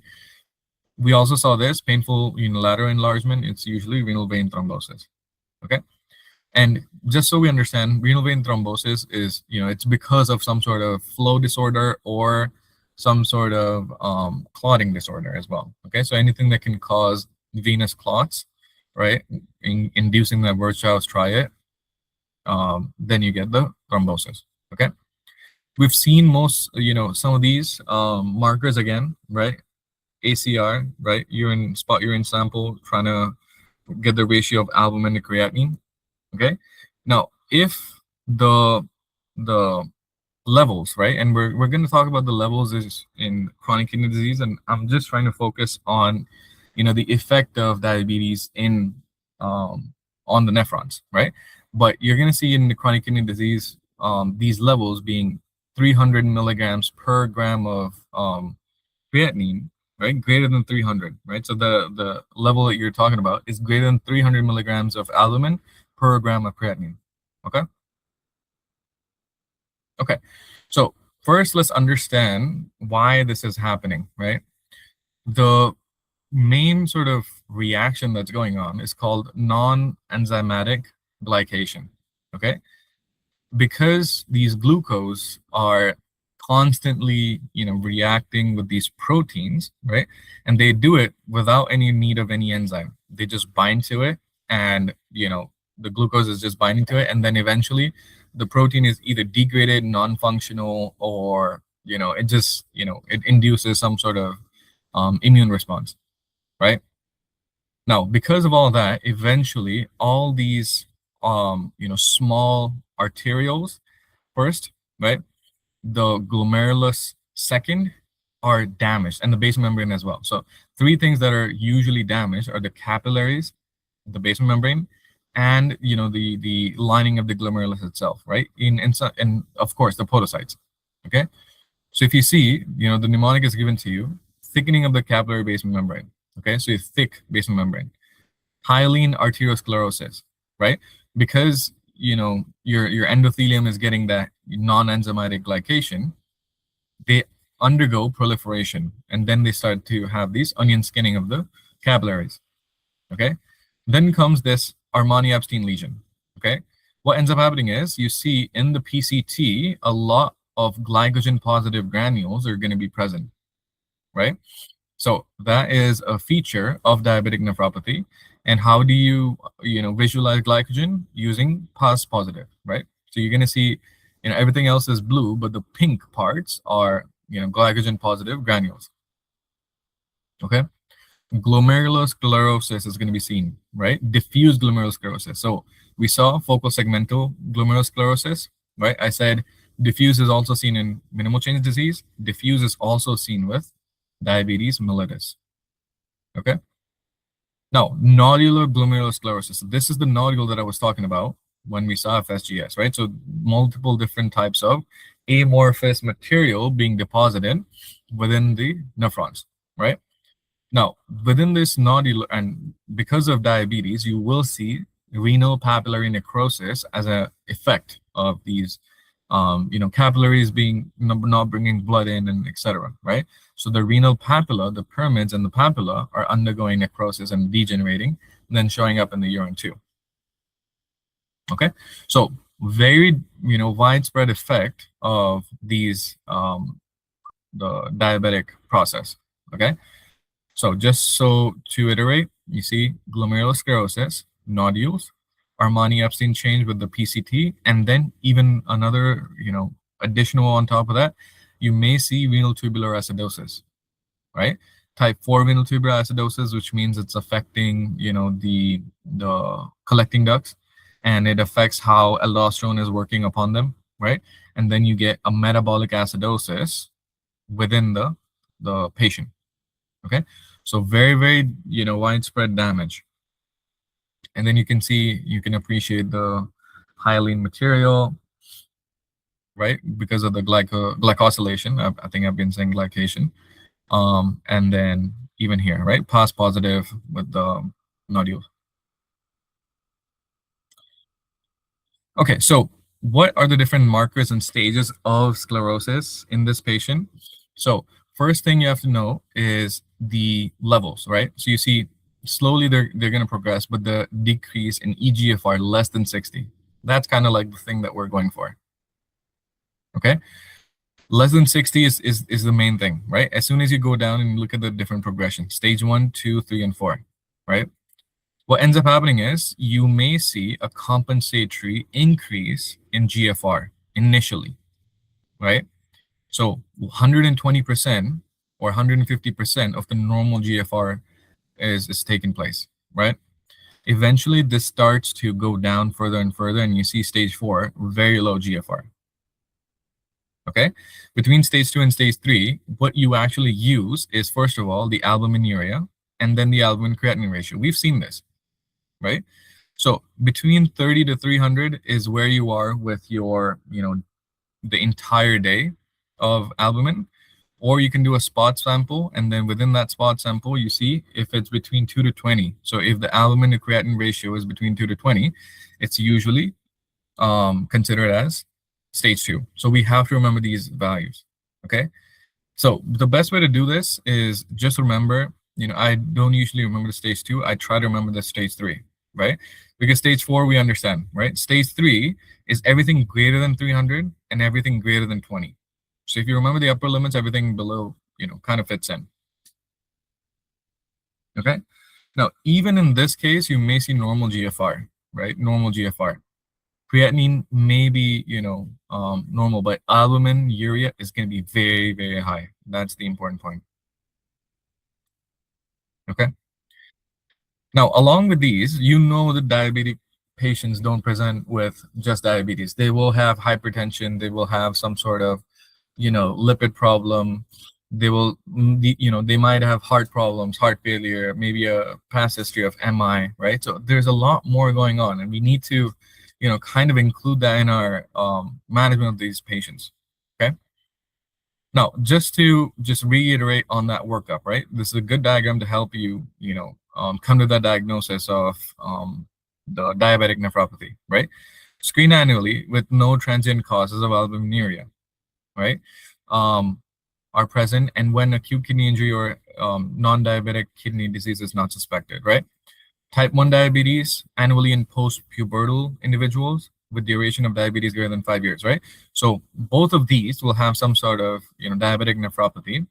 We also saw this painful unilateral enlargement. It's usually renal vein thrombosis. Okay. And just so we understand, renal vein thrombosis is, it's because of some sort of flow disorder or some sort of clotting disorder as well. Okay, so anything that can cause venous clots, right, inducing that Wirtschau's triad, then you get the thrombosis. Okay, we've seen most, some of these markers again, right? ACR, right? Urine sample, trying to get the ratio of albumin to creatinine. Okay, now if the levels, right, and we're going to talk about the levels is in chronic kidney disease, and I'm just trying to focus on the effect of diabetes in on the nephrons, right? But you're going to see in the chronic kidney disease these levels being 300 milligrams per gram of creatinine, right, greater than 300, right? So the level that you're talking about is greater than 300 milligrams of albumin per gram of creatinine. Okay. Okay. So first, let's understand why this is happening, right? The main sort of reaction that's going on is called non-enzymatic glycation. Okay. Because these glucose are constantly reacting with these proteins, right, and they do it without any need of any enzyme. They just bind to it, and the glucose is just binding to it, and then eventually the protein is either degraded, non-functional, or it just it induces some sort of immune response, right? Now, because of all that, eventually all these small arterioles first, right? The glomerulus second are damaged, and the basement membrane as well. So three things that are usually damaged are the capillaries, the basement membrane, and the lining of the glomerulus itself, right? And of course the podocytes. Okay. So if you see, the mnemonic is given to you, thickening of the capillary basement membrane. Okay, so a thick basement membrane. Hyaline arteriosclerosis, right? Because your endothelium is getting that non-enzymatic glycation, they undergo proliferation, and then they start to have these onion skinning of the capillaries. Okay, then comes this Armani-Epstein lesion. Okay, what ends up happening is you see in the PCT a lot of glycogen positive granules are going to be present, right? So that is a feature of diabetic nephropathy. And how do you visualize glycogen? Using PAS positive, right? So you're going to see everything else is blue, but the pink parts are glycogen positive granules. Okay, glomerulosclerosis is going to be seen, right? Diffuse glomerulosclerosis. So we saw focal segmental glomerulosclerosis, right? I said diffuse is also seen in minimal change disease. Diffuse is also seen with diabetes mellitus. Okay. Now, nodular glomerulosclerosis. So this is the nodule that I was talking about when we saw FSGS, right? So multiple different types of amorphous material being deposited within the nephrons, right? Now, within this nodule, and because of diabetes, you will see renal papillary necrosis as an effect of these, capillaries being not bringing blood in, and etc. Right? So the renal papilla, the pyramids and the papilla are undergoing necrosis and degenerating, and then showing up in the urine too. Okay, so very widespread effect of these the diabetic process. Okay. So just so to iterate, you see glomerulosclerosis, nodules, Armani-Epstein change with the PCT, and then even another, additional on top of that, you may see renal tubular acidosis, right? type 4 venous tubular acidosis, which means it's affecting, the collecting ducts, and it affects how aldosterone is working upon them, right? And then you get a metabolic acidosis within the patient. Okay, so very, very, widespread damage. And then you can appreciate the hyaline material, right? Because of the glycosylation. I think I've been saying glycation. And then even here, right? Past positive with the nodules. Okay, so what are the different markers and stages of sclerosis in this patient? So first thing you have to know is the levels, right? So you see slowly they're going to progress, but the decrease in EGFR less than 60. That's kind of like the thing that we're going for. Okay, less than 60 is the main thing, right? As soon as you go down and look at the different progression, stage 1, 2, 3, and 4, right? What ends up happening is you may see a compensatory increase in GFR initially, right? So 120% or 150% of the normal GFR is taking place, right? Eventually, this starts to go down further and further, and you see stage 4, very low GFR. Okay, between stage 2 and stage 3, what you actually use is, first of all, the albuminuria and then the albumin creatinine ratio. We've seen this, right? So between 30 to 300 is where you are with your, the entire day of albumin, or you can do a spot sample, and then within that spot sample, you see if it's between 2 to 20. So if the albumin to creatinine ratio is between 2 to 20, it's usually considered as stage 2. So we have to remember these values. Okay, so the best way to do this is just remember, I don't usually remember the stage 2. I try to remember the stage 3, right? Because stage 4 we understand, right? Stage 3 is everything greater than 300 and everything greater than 20. So if you remember the upper limits, everything below, kind of fits in. Okay, now even in this case, you may see normal GFR, right? Normal GFR. Creatinine may be, normal, but albumin, urea is going to be very, very high. That's the important point. Okay. Now, along with these, the diabetic patients don't present with just diabetes. They will have hypertension. They will have some sort of, lipid problem. They will, they might have heart problems, heart failure, maybe a past history of MI, right? So there's a lot more going on, and we need to, kind of include that in our management of these patients. Okay. Now, just to reiterate on that workup, right? This is a good diagram to help you, come to that diagnosis of the diabetic nephropathy, right? Screen annually with no transient causes of albuminuria, right? Are present, and when acute kidney injury or non-diabetic kidney disease is not suspected, right? Type 1 diabetes annually in post-pubertal individuals with duration of diabetes greater than 5 years, right? So both of these will have some sort of, diabetic nephropathy.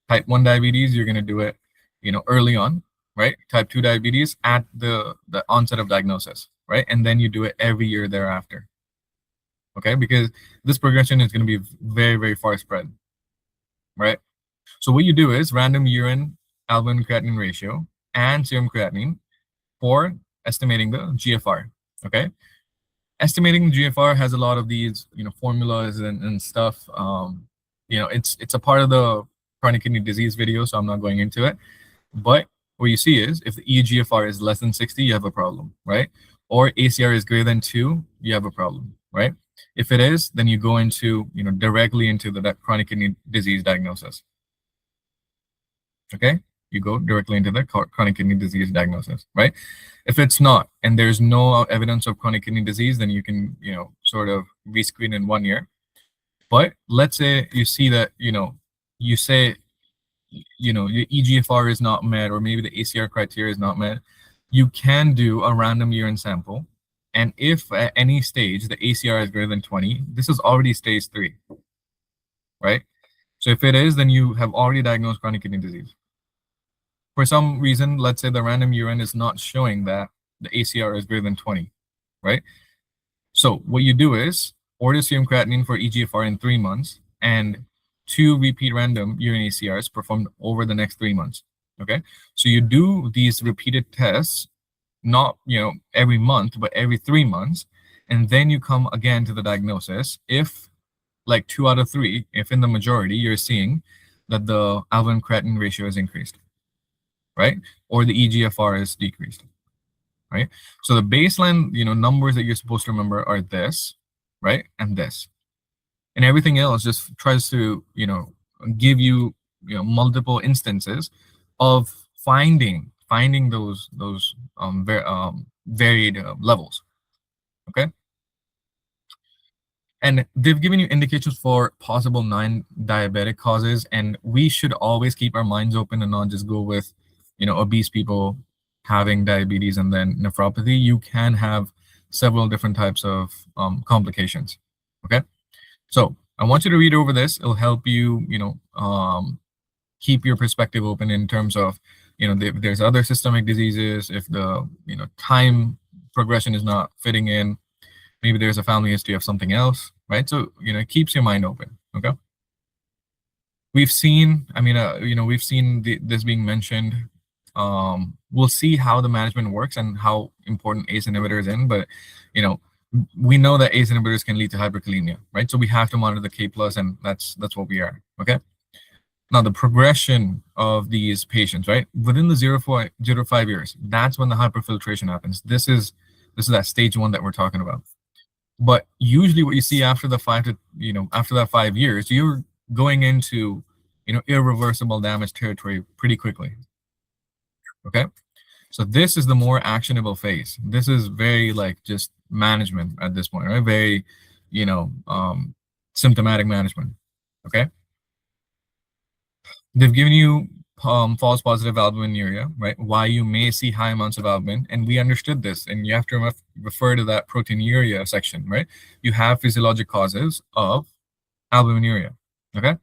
Type 1 diabetes, you're going to do it, early on, right? Type 2 diabetes at the onset of diagnosis, right? And then you do it every year thereafter, okay? Because this progression is going to be very, very far spread, right? So what you do is random urine albumin creatinine ratio and serum creatinine for estimating the GFR, okay? Estimating GFR has a lot of these, formulas and stuff. It's a part of the chronic kidney disease video, so I'm not going into it. But what you see is if the eGFR is less than 60, you have a problem, right? Or ACR is greater than 2, you have a problem, right? If it is, then you go into, directly into the chronic kidney disease diagnosis. Okay, you go directly into the chronic kidney disease diagnosis, right? If it's not, and there's no evidence of chronic kidney disease, then you can, sort of rescreen in 1 year. But let's say you see that, you say, your eGFR is not met, or maybe the ACR criteria is not met, you can do a random urine sample. And if at any stage the ACR is greater than 20, this is already stage 3, right? So if it is, then you have already diagnosed chronic kidney disease. For some reason, let's say the random urine is not showing that the ACR is greater than 20, right? So what you do is order serum creatinine for eGFR in 3 months and 2 repeat random urine ACRs performed over the next 3 months. Okay, so you do these repeated tests, not every month, but every 3 months, and then you come again to the diagnosis. If like 2 out of 3, if in the majority you're seeing that the albumin creatinine ratio is increased, right, or the EGFR is decreased, right? So the baseline numbers that you're supposed to remember are this, right, and this, and everything else just tries to give you multiple instances of finding those varied levels. Okay, and they've given you indications for possible 9 diabetic causes, and we should always keep our minds open and not just go with obese people having diabetes and then nephropathy. You can have several different types of complications. Okay, so I want you to read over this. It'll help you keep your perspective open in terms of if there's other systemic diseases, if the time progression is not fitting in, maybe there's a family history of something else, right? So it keeps your mind open. Okay, we've seen, we've seen this being mentioned. We'll see how the management works and how important ACE inhibitor is in, but we know that ACE inhibitors can lead to hyperkalemia, right? So we have to monitor the K plus, and that's what we are. Okay, now the progression of these patients, right, within the 0 to 5 years, that's when the hyperfiltration happens. This is that stage 1 that we're talking about. But usually what you see after the after that 5 years, you're going into irreversible damage territory pretty quickly. Okay, so this is the more actionable phase. This is very like just management at this point, right? Very symptomatic management. Okay, they've given you false positive albuminuria, right? Why you may see high amounts of albumin, and we understood this, and you have to refer to that proteinuria section, right? You have physiologic causes of albuminuria. Okay,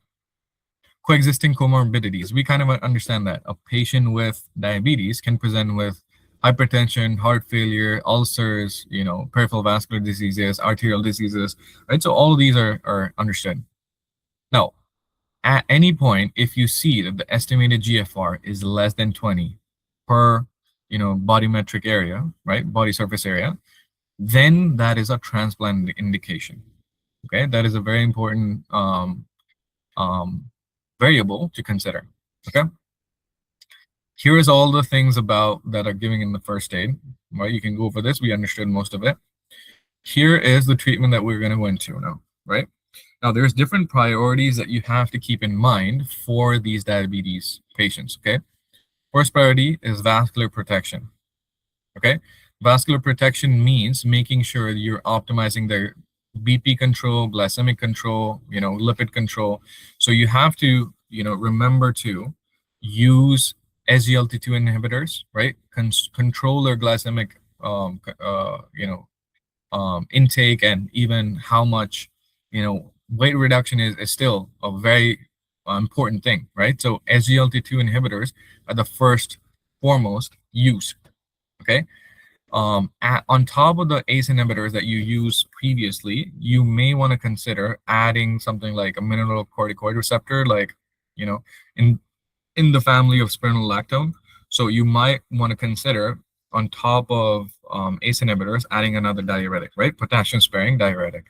coexisting comorbidities. We kind of understand that a patient with diabetes can present with hypertension, heart failure, ulcers, peripheral vascular diseases, arterial diseases, right? So all of these are understood. Now, at any point, if you see that the estimated GFR is less than 20 per, body metric area, right, body surface area, then that is a transplant indication. Okay, that is a very important variable to consider. Okay, here is all the things about that are giving in the first aid. Right, you can go over this. We understood most of it. Here is the treatment that we're going to go into now. Right. Now, there's different priorities that you have to keep in mind for these diabetes patients, okay? First priority is vascular protection, okay? Vascular protection means making sure you're optimizing their BP control, glycemic control, lipid control. So you have to, remember to use SGLT2 inhibitors, right? Control their glycemic, intake, and even how much, weight reduction is still a very important thing, right? So SGLT2 inhibitors are the first foremost use, okay? On top of the ACE inhibitors that you used previously, you may want to consider adding something like a mineralocorticoid receptor, like, in the family of spironolactone. So you might want to consider on top of ACE inhibitors, adding another diuretic, right? Potassium sparing diuretic.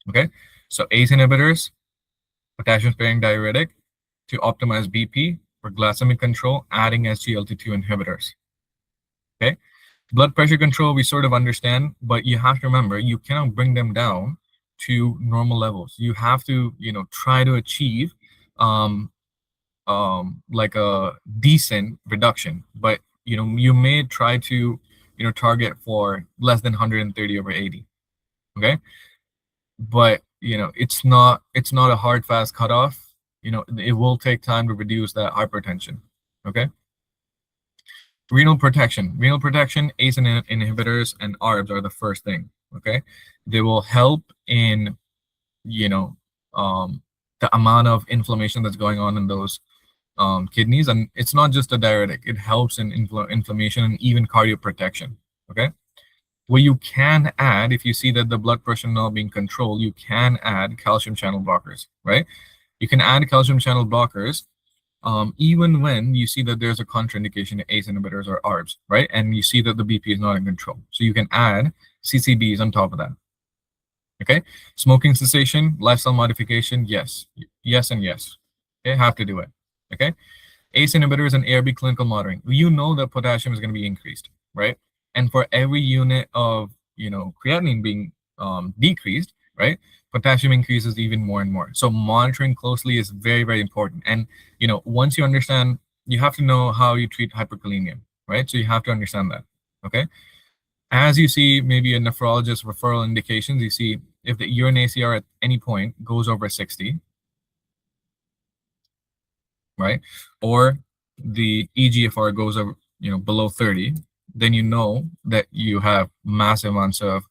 Okay, so ACE inhibitors, potassium sparing diuretic to optimize BP for glycemic control, adding SGLT2 inhibitors. Okay, blood pressure control, we sort of understand, but you have to remember you cannot bring them down to normal levels. You have to, try to achieve like a decent reduction, but you may try to target for less than 130/80. Okay, but it's not a hard fast cutoff. It will take time to reduce that hypertension. Okay, renal protection, ACE inhibitors and ARBs are the first thing. Okay, they will help in the amount of inflammation that's going on in those kidneys, and it's not just a diuretic. It helps in inflammation and even cardioprotection. Okay, what you can add, if you see that the blood pressure not being controlled, you can add calcium channel blockers, right? You can add calcium channel blockers even when you see that there's a contraindication to ACE inhibitors or ARBs, right? And you see that the BP is not in control. So you can add CCBs on top of that. Okay. Smoking cessation, lifestyle modification, yes. Yes and yes. Okay, have to do it. Okay. ACE inhibitors and ARB clinical monitoring. You know that potassium is going to be increased, right? And for every unit of creatinine being decreased, right, potassium increases even more and more. So monitoring closely is very, very important. And once you understand, you have to know how you treat hyperkalemia, right? So you have to understand that. Okay. As you see, maybe a nephrologist referral indications, you see if the urine ACR at any point goes over 60, right? Or the EGFR goes over, below 30, then you know that you have massive amounts of,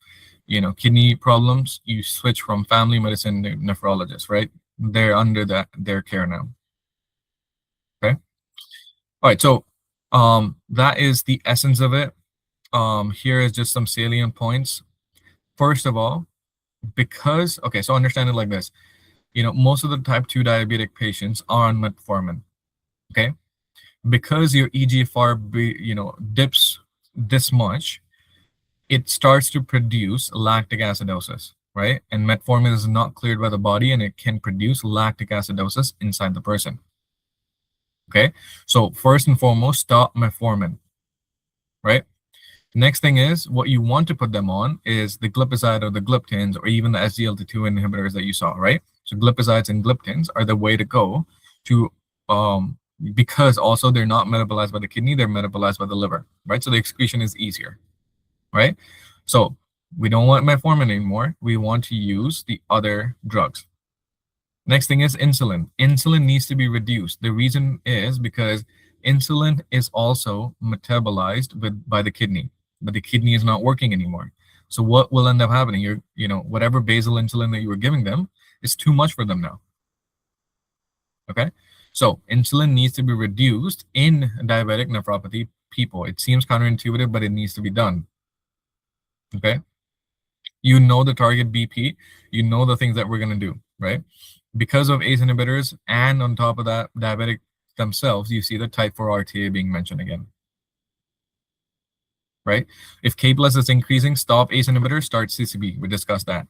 kidney problems. You switch from family medicine to nephrologist, right? They're under their care now. Okay. All right. So that is the essence of it. Here is just some salient points. First of all, so understand it like this. Most of the type 2 diabetic patients are on metformin. Okay. Because your EGFR dips this much, it starts to produce lactic acidosis, right? And metformin is not cleared by the body, and it can produce lactic acidosis inside the person. Okay, so first and foremost, stop metformin, right? Next thing is, what you want to put them on is the glipizide or the gliptins or even the SGLT2 inhibitors that you saw, right? So glipizides and gliptins are the way to go to because also they're not metabolized by the kidney, they're metabolized by the liver, right? So the excretion is easier, right? So we don't want metformin anymore. We want to use the other drugs. Next thing is insulin. Insulin needs to be reduced. The reason is because insulin is also metabolized by the kidney, but the kidney is not working anymore. So what will end up happening? Whatever basal insulin that you were giving them is too much for them now. Okay, so insulin needs to be reduced in diabetic nephropathy people. It seems counterintuitive, but it needs to be done. Okay, the target BP, the things that we're going to do, right? Because of ACE inhibitors, and on top of that, diabetic themselves, you see the type 4 RTA being mentioned again, right? If K plus is increasing, stop ACE inhibitors, start CCB. We discussed that.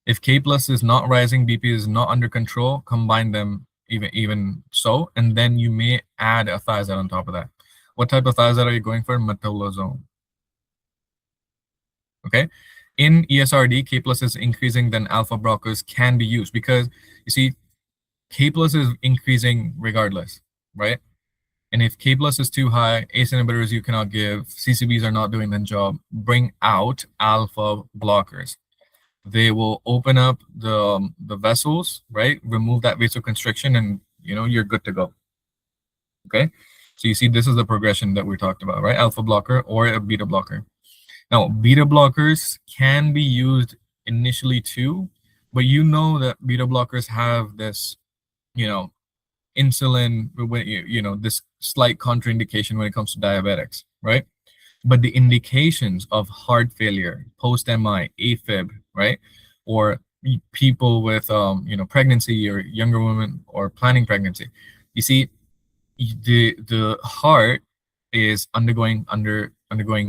If K plus is not rising, BP is not under control, combine them even so, and then you may add a thiazide on top of that. What type of thiazide are you going for? Metolazone. Okay. In ESRD, K plus is increasing, then alpha blockers can be used because you see, K plus is increasing regardless, right? And if K plus is too high, ACE inhibitors you cannot give, CCBs are not doing the job, bring out alpha blockers. They will open up the vessels, right? Remove that vasoconstriction, and you're good to go. Okay. So you see, this is the progression that we talked about, right? Alpha blocker or a beta blocker. Now, beta blockers can be used initially too, but that beta blockers have this, insulin, this slight contraindication when it comes to diabetics, right? But the indications of heart failure, post-MI, AFib, right? Or people with, pregnancy or younger women or planning pregnancy. You see, the heart is undergoing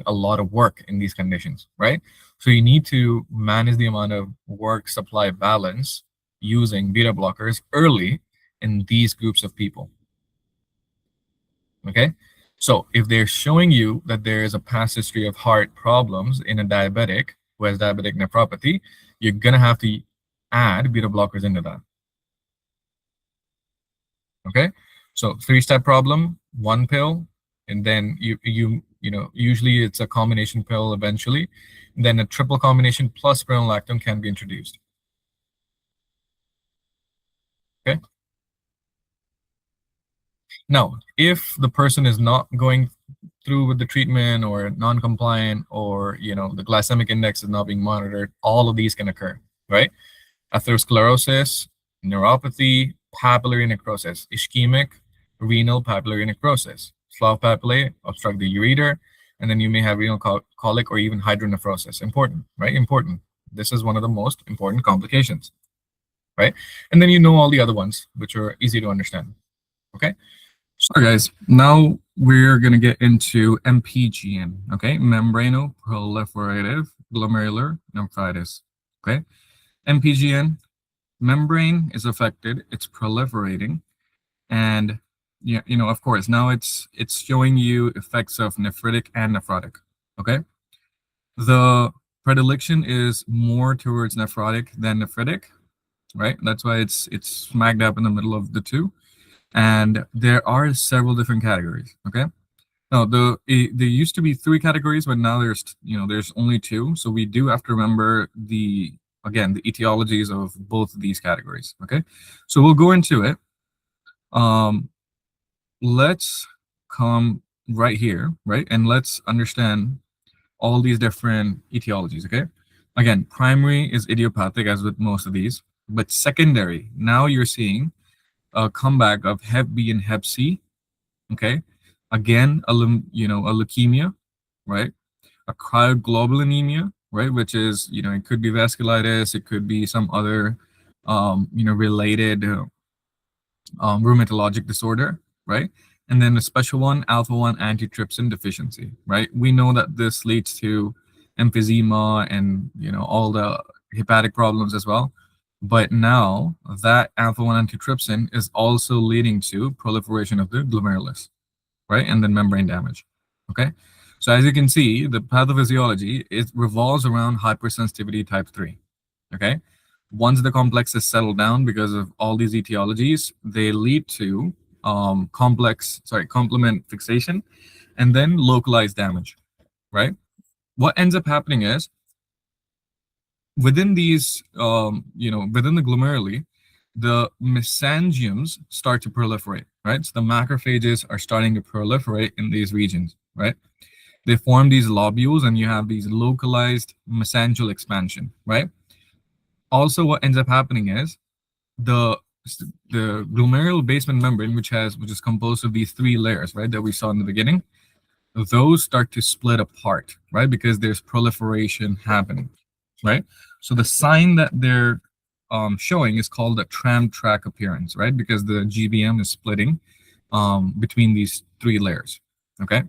a lot of work in these conditions, right? So you need to manage the amount of work supply balance using beta blockers early in these groups of people. Okay, so if they're showing you that there is a past history of heart problems in a diabetic who has diabetic nephropathy, you're gonna have to add beta blockers into that. Okay, so 3-step problem, 1 pill, and then usually it's a combination pill eventually. Then a triple combination plus spironolactone can be introduced. Okay. Now, if the person is not going through with the treatment or non-compliant, or the glycemic index is not being monitored, all of these can occur, right? Atherosclerosis, neuropathy, papillary necrosis, ischemic, renal papillary necrosis, slough papillae, obstruct the ureter, and then you may have renal colic or even hydronephrosis. Important, right? Important. This is one of the most important complications, right? And then all the other ones, which are easy to understand. Okay. So guys, now we're gonna get into MPGN. Okay, membranoproliferative glomerular nephritis. Okay, MPGN, membrane is affected, it's proliferating, and yeah, of course, now it's showing you effects of nephritic and nephrotic. Okay, the predilection is more towards nephrotic than nephritic, right? That's why it's smack dab in the middle of the two, and there are several different categories. Okay, no, there used to be three categories, but now there's only two. So we do have to remember the etiologies of both of these categories. Okay, so we'll go into it. Um, let's come right here, right, and let's understand all these different etiologies. Okay, again, primary is idiopathic, as with most of these, but secondary. Now you're seeing a comeback of Hep B and Hep C. Okay, again, a leukemia, right? A cryoglobulinemia, right? Which is, it could be vasculitis, it could be some other, related rheumatologic disorder, right? And then a special one, alpha-1 antitrypsin deficiency, right? We know that this leads to emphysema and, all the hepatic problems as well. But now that alpha-1 antitrypsin is also leading to proliferation of the glomerulus, right? And then membrane damage. Okay. So as you can see, the pathophysiology, it revolves around hypersensitivity type 3. Okay. Once the complex is settled down because of all these etiologies, they lead to complement fixation and then localized damage, right? What ends up happening is within these, within the glomeruli, the mesangiums start to proliferate, right? So the macrophages are starting to proliferate in these regions, right? They form these lobules and you have these localized mesangial expansion, right? Also, what ends up happening is the the glomerular basement membrane, which is composed of these three layers, right, that we saw in the beginning, those start to split apart, right? Because there's proliferation happening, right? So the sign that they're showing is called a tram track appearance, right? Because the GBM is splitting between these three layers, okay?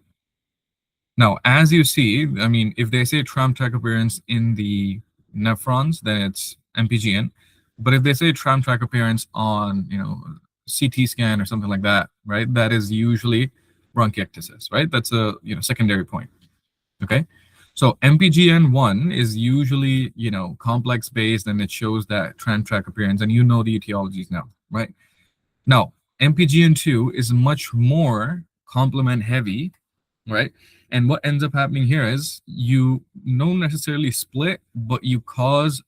Now, as you see, I mean, if they say tram track appearance in the nephrons, then it's MPGN. But if they say tram track appearance on, CT scan or something like that, right? That is usually bronchiectasis, right? That's a, secondary point. Okay. So MPGN1 is usually, complex based and it shows that tram track appearance, and the etiologies now, right? Now, MPGN2 is much more complement heavy, right? And what ends up happening here is you don't necessarily split, but you cause,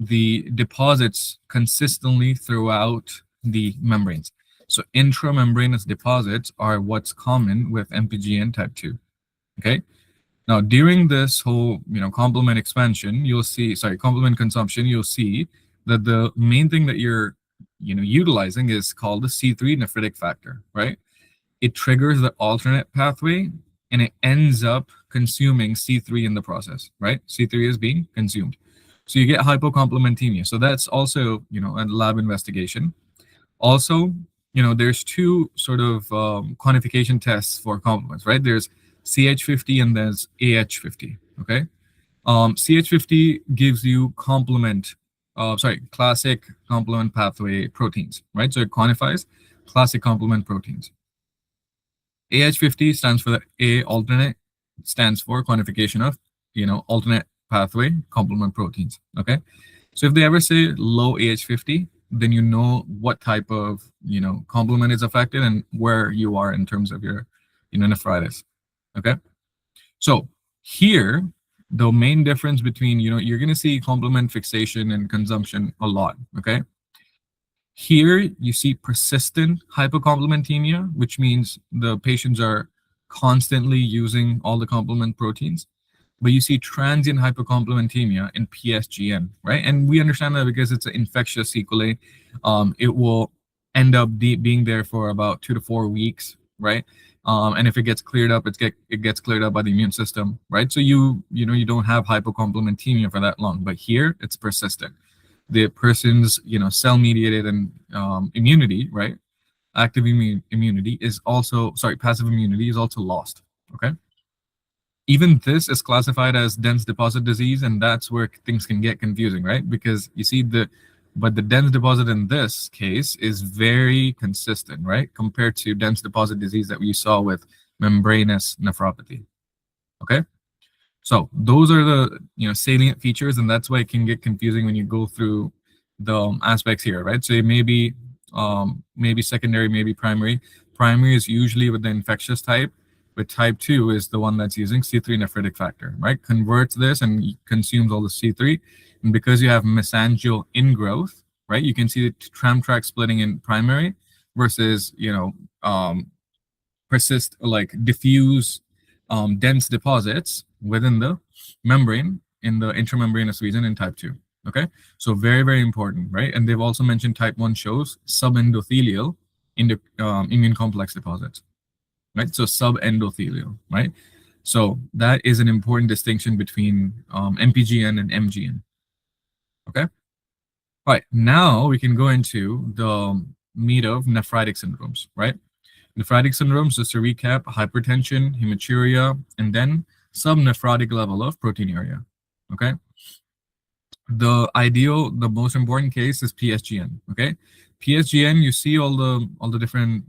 the deposits consistently throughout the membranes. So intramembranous deposits are what's common with MPGN type 2. Okay. Now, during this whole, complement expansion, complement consumption, you'll see that the main thing that you're, utilizing is called the C3 nephritic factor, right? It triggers the alternate pathway and it ends up consuming C3 in the process, right? C3 is being consumed. So you get hypocomplementemia. So that's also, a lab investigation. Also, there's two sort of quantification tests for complements, right? There's CH50 and there's AH50, okay? CH50 gives you classic complement pathway proteins, right? So it quantifies classic complement proteins. AH50 stands for the A alternate, stands for quantification of, alternate pathway complement proteins, okay? So if they ever say low AH50, then you know what type of, complement is affected and where you are in terms of your, nephritis, okay? So here, the main difference between, you're going to see complement fixation and consumption a lot, okay? Here, you see persistent hypocomplementemia, which means the patients are constantly using all the complement proteins. But you see transient hypocomplementemia in PSGN, right? And we understand that because it's an infectious sequelae. It will end up being there for about 2 to 4 weeks, right? And if it gets cleared up, it gets cleared up by the immune system, right? So you don't have hypocomplementemia for that long. But here, it's persistent. The person's cell mediated and immunity, right, active immunity is also, sorry, passive immunity is also lost. Okay. Even this is classified as dense deposit disease, and that's where things can get confusing, right? Because you see but the dense deposit in this case is very consistent, right? Compared to dense deposit disease that we saw with membranous nephropathy. Okay. So those are the salient features, and that's why it can get confusing when you go through the aspects here, right? So it may be maybe secondary, maybe primary. Primary is usually with the infectious type, but type 2 is the one that's using C3 nephritic factor, right? Converts this and consumes all the C3, and because you have mesangial ingrowth, right? You can see the tram track splitting in primary versus persist like diffuse dense deposits within the membrane in the intramembranous region in type 2. Okay, so very, very important, right? And they've also mentioned type 1 shows subendothelial in the immune complex deposits, right? So subendothelial, right? So that is an important distinction between MPGN and MGN. Okay, all right, now we can go into the meat of nephritic syndromes, right? Nephritic syndromes, just to recap: hypertension, hematuria, and then subnephrotic level of proteinuria. Okay. The most important case is PSGN. Okay. PSGN, you see all the different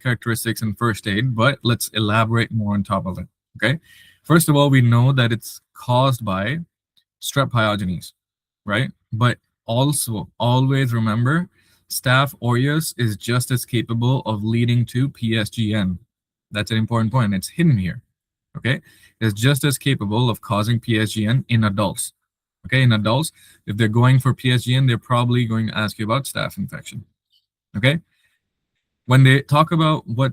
characteristics in first aid, but let's elaborate more on top of it. Okay. First of all, we know that it's caused by strep pyogenes, right? But also always remember, Staph aureus is just as capable of leading to PSGN. That's an important point. It's hidden here. Okay, it's just as capable of causing PSGN in adults. Okay, in adults, if they're going for PSGN, they're probably going to ask you about staph infection. Okay, when they talk about what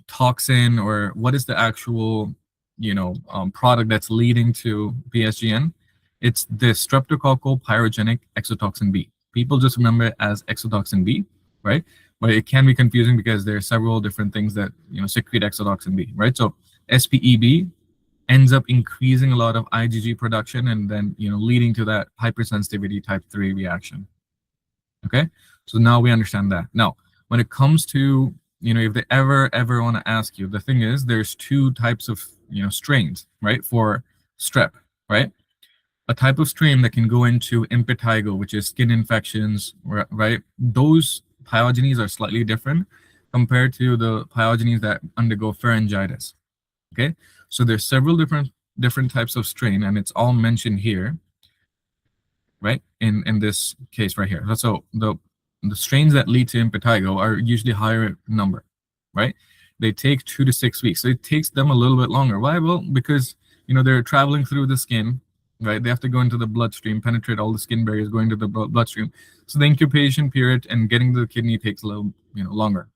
toxin or what is the actual product that's leading to PSGN, it's the streptococcal pyrogenic exotoxin B. People just remember it as exotoxin B, right? But it can be confusing because there are several different things that secrete exotoxin B, right? So SPEB ends up increasing a lot of IgG production and then leading to that hypersensitivity type 3 reaction. Okay, so now we understand that. Now, when it comes to if they ever want to ask you, the thing is there's two types of strains, right, for strep, right? A type of strain that can go into impetigo, which is skin infections, right? Those pyogenes are slightly different compared to the pyogenes that undergo pharyngitis. Okay, so there's several different types of strain, and it's all mentioned here, right? In this case right here. So the strains that lead to impetigo are usually higher number, right? They take 2 to 6 weeks. So it takes them a little bit longer. Why? Well, because they're traveling through the skin, right? They have to go into the bloodstream, penetrate all the skin barriers, going to the bloodstream. So the incubation period and getting to the kidney takes a little longer.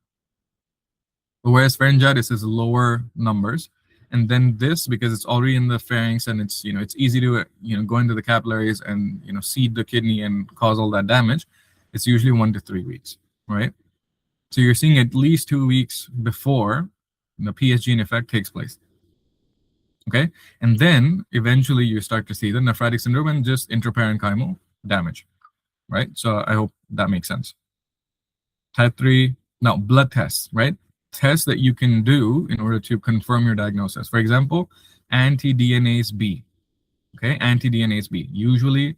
But whereas pharyngitis is lower numbers, and then this, because it's already in the pharynx and it's it's easy to go into the capillaries and seed the kidney and cause all that damage, it's usually 1 to 3 weeks, right? So you're seeing at least 2 weeks before the PSGN effect takes place. Okay, and then eventually you start to see the nephritic syndrome and just intraparenchymal damage, right? So I hope that makes sense. Type 3, now blood tests, right? Tests that you can do in order to confirm your diagnosis. For example, anti-DNase B. Okay, anti-DNase B. Usually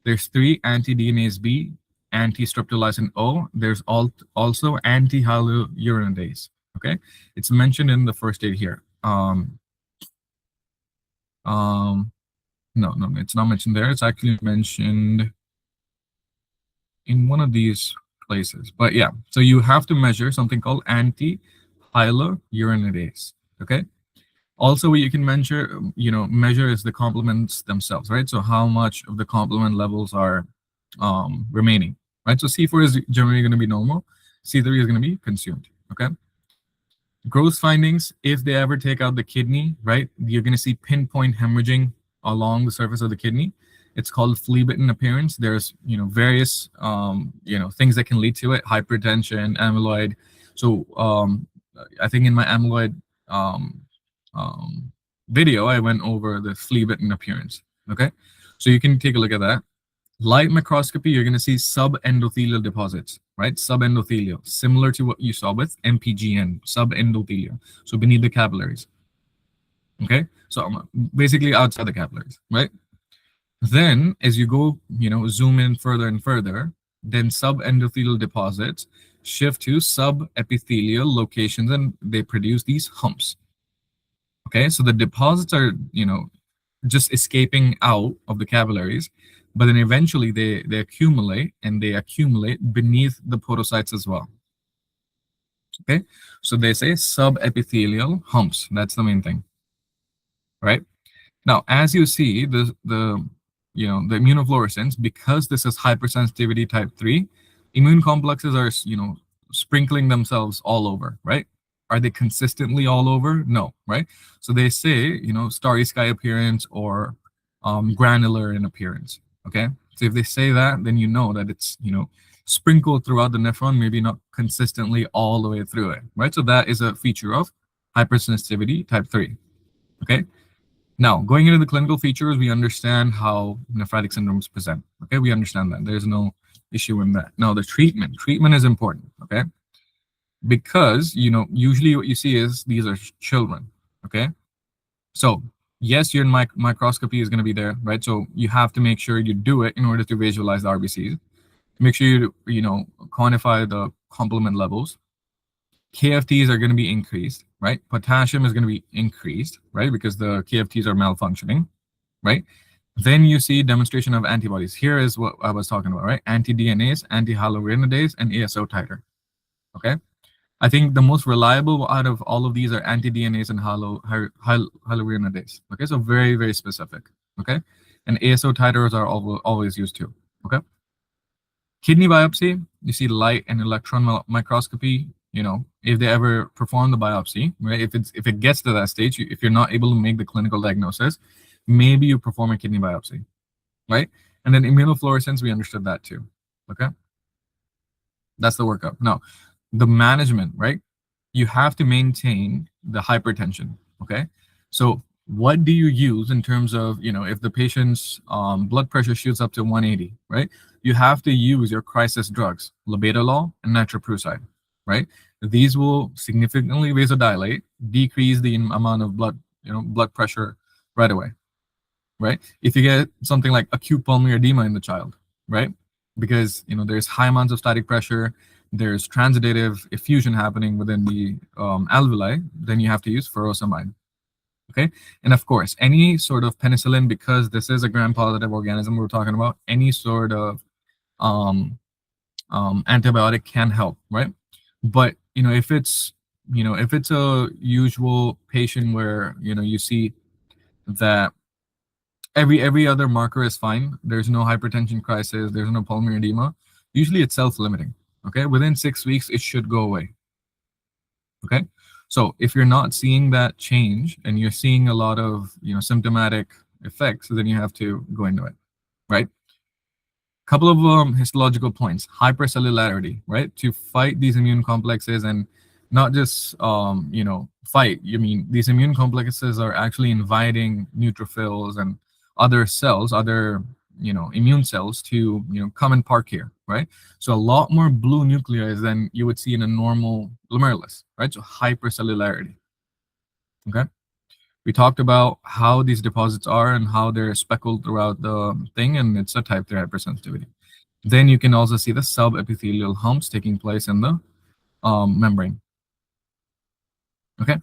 there's 3 anti-DNase B, anti-streptolysin O. There's also anti-hyaluronidase. Okay, it's mentioned in the first aid here. No, it's not mentioned there. It's actually mentioned in one of these places. But yeah, so you have to measure something called anti-hyaluronidase. Okay. Also, what you can measure is the complements themselves, right? So how much of the complement levels are remaining, right? So C4 is generally going to be normal. C3 is going to be consumed. Okay. Gross findings: if they ever take out the kidney, right, you're going to see pinpoint hemorrhaging along the surface of the kidney. It's called flea-bitten appearance. There's various things that can lead to it: hypertension, amyloid. So I think in my amyloid video I went over the flea-bitten appearance. Okay, so you can take a look at that. Light microscopy, you're going to see subendothelial deposits, right? Subendothelial, similar to what you saw with MPGN, subendothelial, so beneath the capillaries. Okay, so basically outside the capillaries, right? Then as you go, zoom in further and further, then subendothelial deposits shift to subepithelial locations and they produce these humps. Okay, so the deposits are, just escaping out of the capillaries, but then eventually they accumulate and they accumulate beneath the podocytes as well. Okay, so they say subepithelial humps. That's the main thing, right? Now, as you see, the immunofluorescence, because this is hypersensitivity type 3, immune complexes are, sprinkling themselves all over, right? Are they consistently all over? No, right? So they say, starry sky appearance or granular in appearance, okay? So if they say that, then you know that it's, sprinkled throughout the nephron, maybe not consistently all the way through it, right? So that is a feature of hypersensitivity type 3, okay? Now, going into the clinical features, we understand how nephritic syndromes present. Okay, we understand that. There's no issue in that. Now, the treatment is important. Okay, because usually what you see is these are children. Okay, so yes, your microscopy is going to be there, right? So you have to make sure you do it in order to visualize the RBCs. Make sure you quantify the complement levels. KFTs are going to be increased, right? Potassium is going to be increased, right? Because the KFTs are malfunctioning, right? Then you see demonstration of antibodies. Here is what I was talking about, right? Anti-DNase, anti-hyaluronidase, and ASO titer, okay? I think the most reliable out of all of these are anti-DNase and hyaluronidase, okay? So very, very specific, okay? And ASO titers are always used too, okay? Kidney biopsy, you see light and electron microscopy. If they ever perform the biopsy, right? If it gets to that stage, if you're not able to make the clinical diagnosis, maybe you perform a kidney biopsy, right? And then immunofluorescence, we understood that too. Okay, that's the workup. Now, the management, right? You have to maintain the hypertension. Okay, so what do you use in terms of if the patient's blood pressure shoots up to 180, right? You have to use your crisis drugs, labetalol and nitroprusside, right? These will significantly vasodilate, decrease the amount of blood pressure right away, right? If you get something like acute pulmonary edema in the child, right? Because there's high amounts of static pressure, there's transitive effusion happening within the alveoli, then you have to use furosemide. Okay, and of course, any sort of penicillin, because this is a gram-positive organism we're talking about, any sort of antibiotic can help, right? But if it's a usual patient where you see that every other marker is fine, there's no hypertension crisis, there's no pulmonary edema, usually it's self-limiting. Okay, within 6 weeks it should go away. Okay, so if you're not seeing that change and you're seeing a lot of symptomatic effects, then you have to go into it, right? Couple of histological points. Hypercellularity, right? To fight these immune complexes and not just fight. I mean, these immune complexes are actually inviting neutrophils and other cells, other immune cells to come and park here, right? So a lot more blue nuclei than you would see in a normal glomerulus, right? So hypercellularity. Okay. We talked about how these deposits are and how they're speckled throughout the thing, and it's a type 3 hypersensitivity. Then you can also see the subepithelial humps taking place in the membrane. Okay.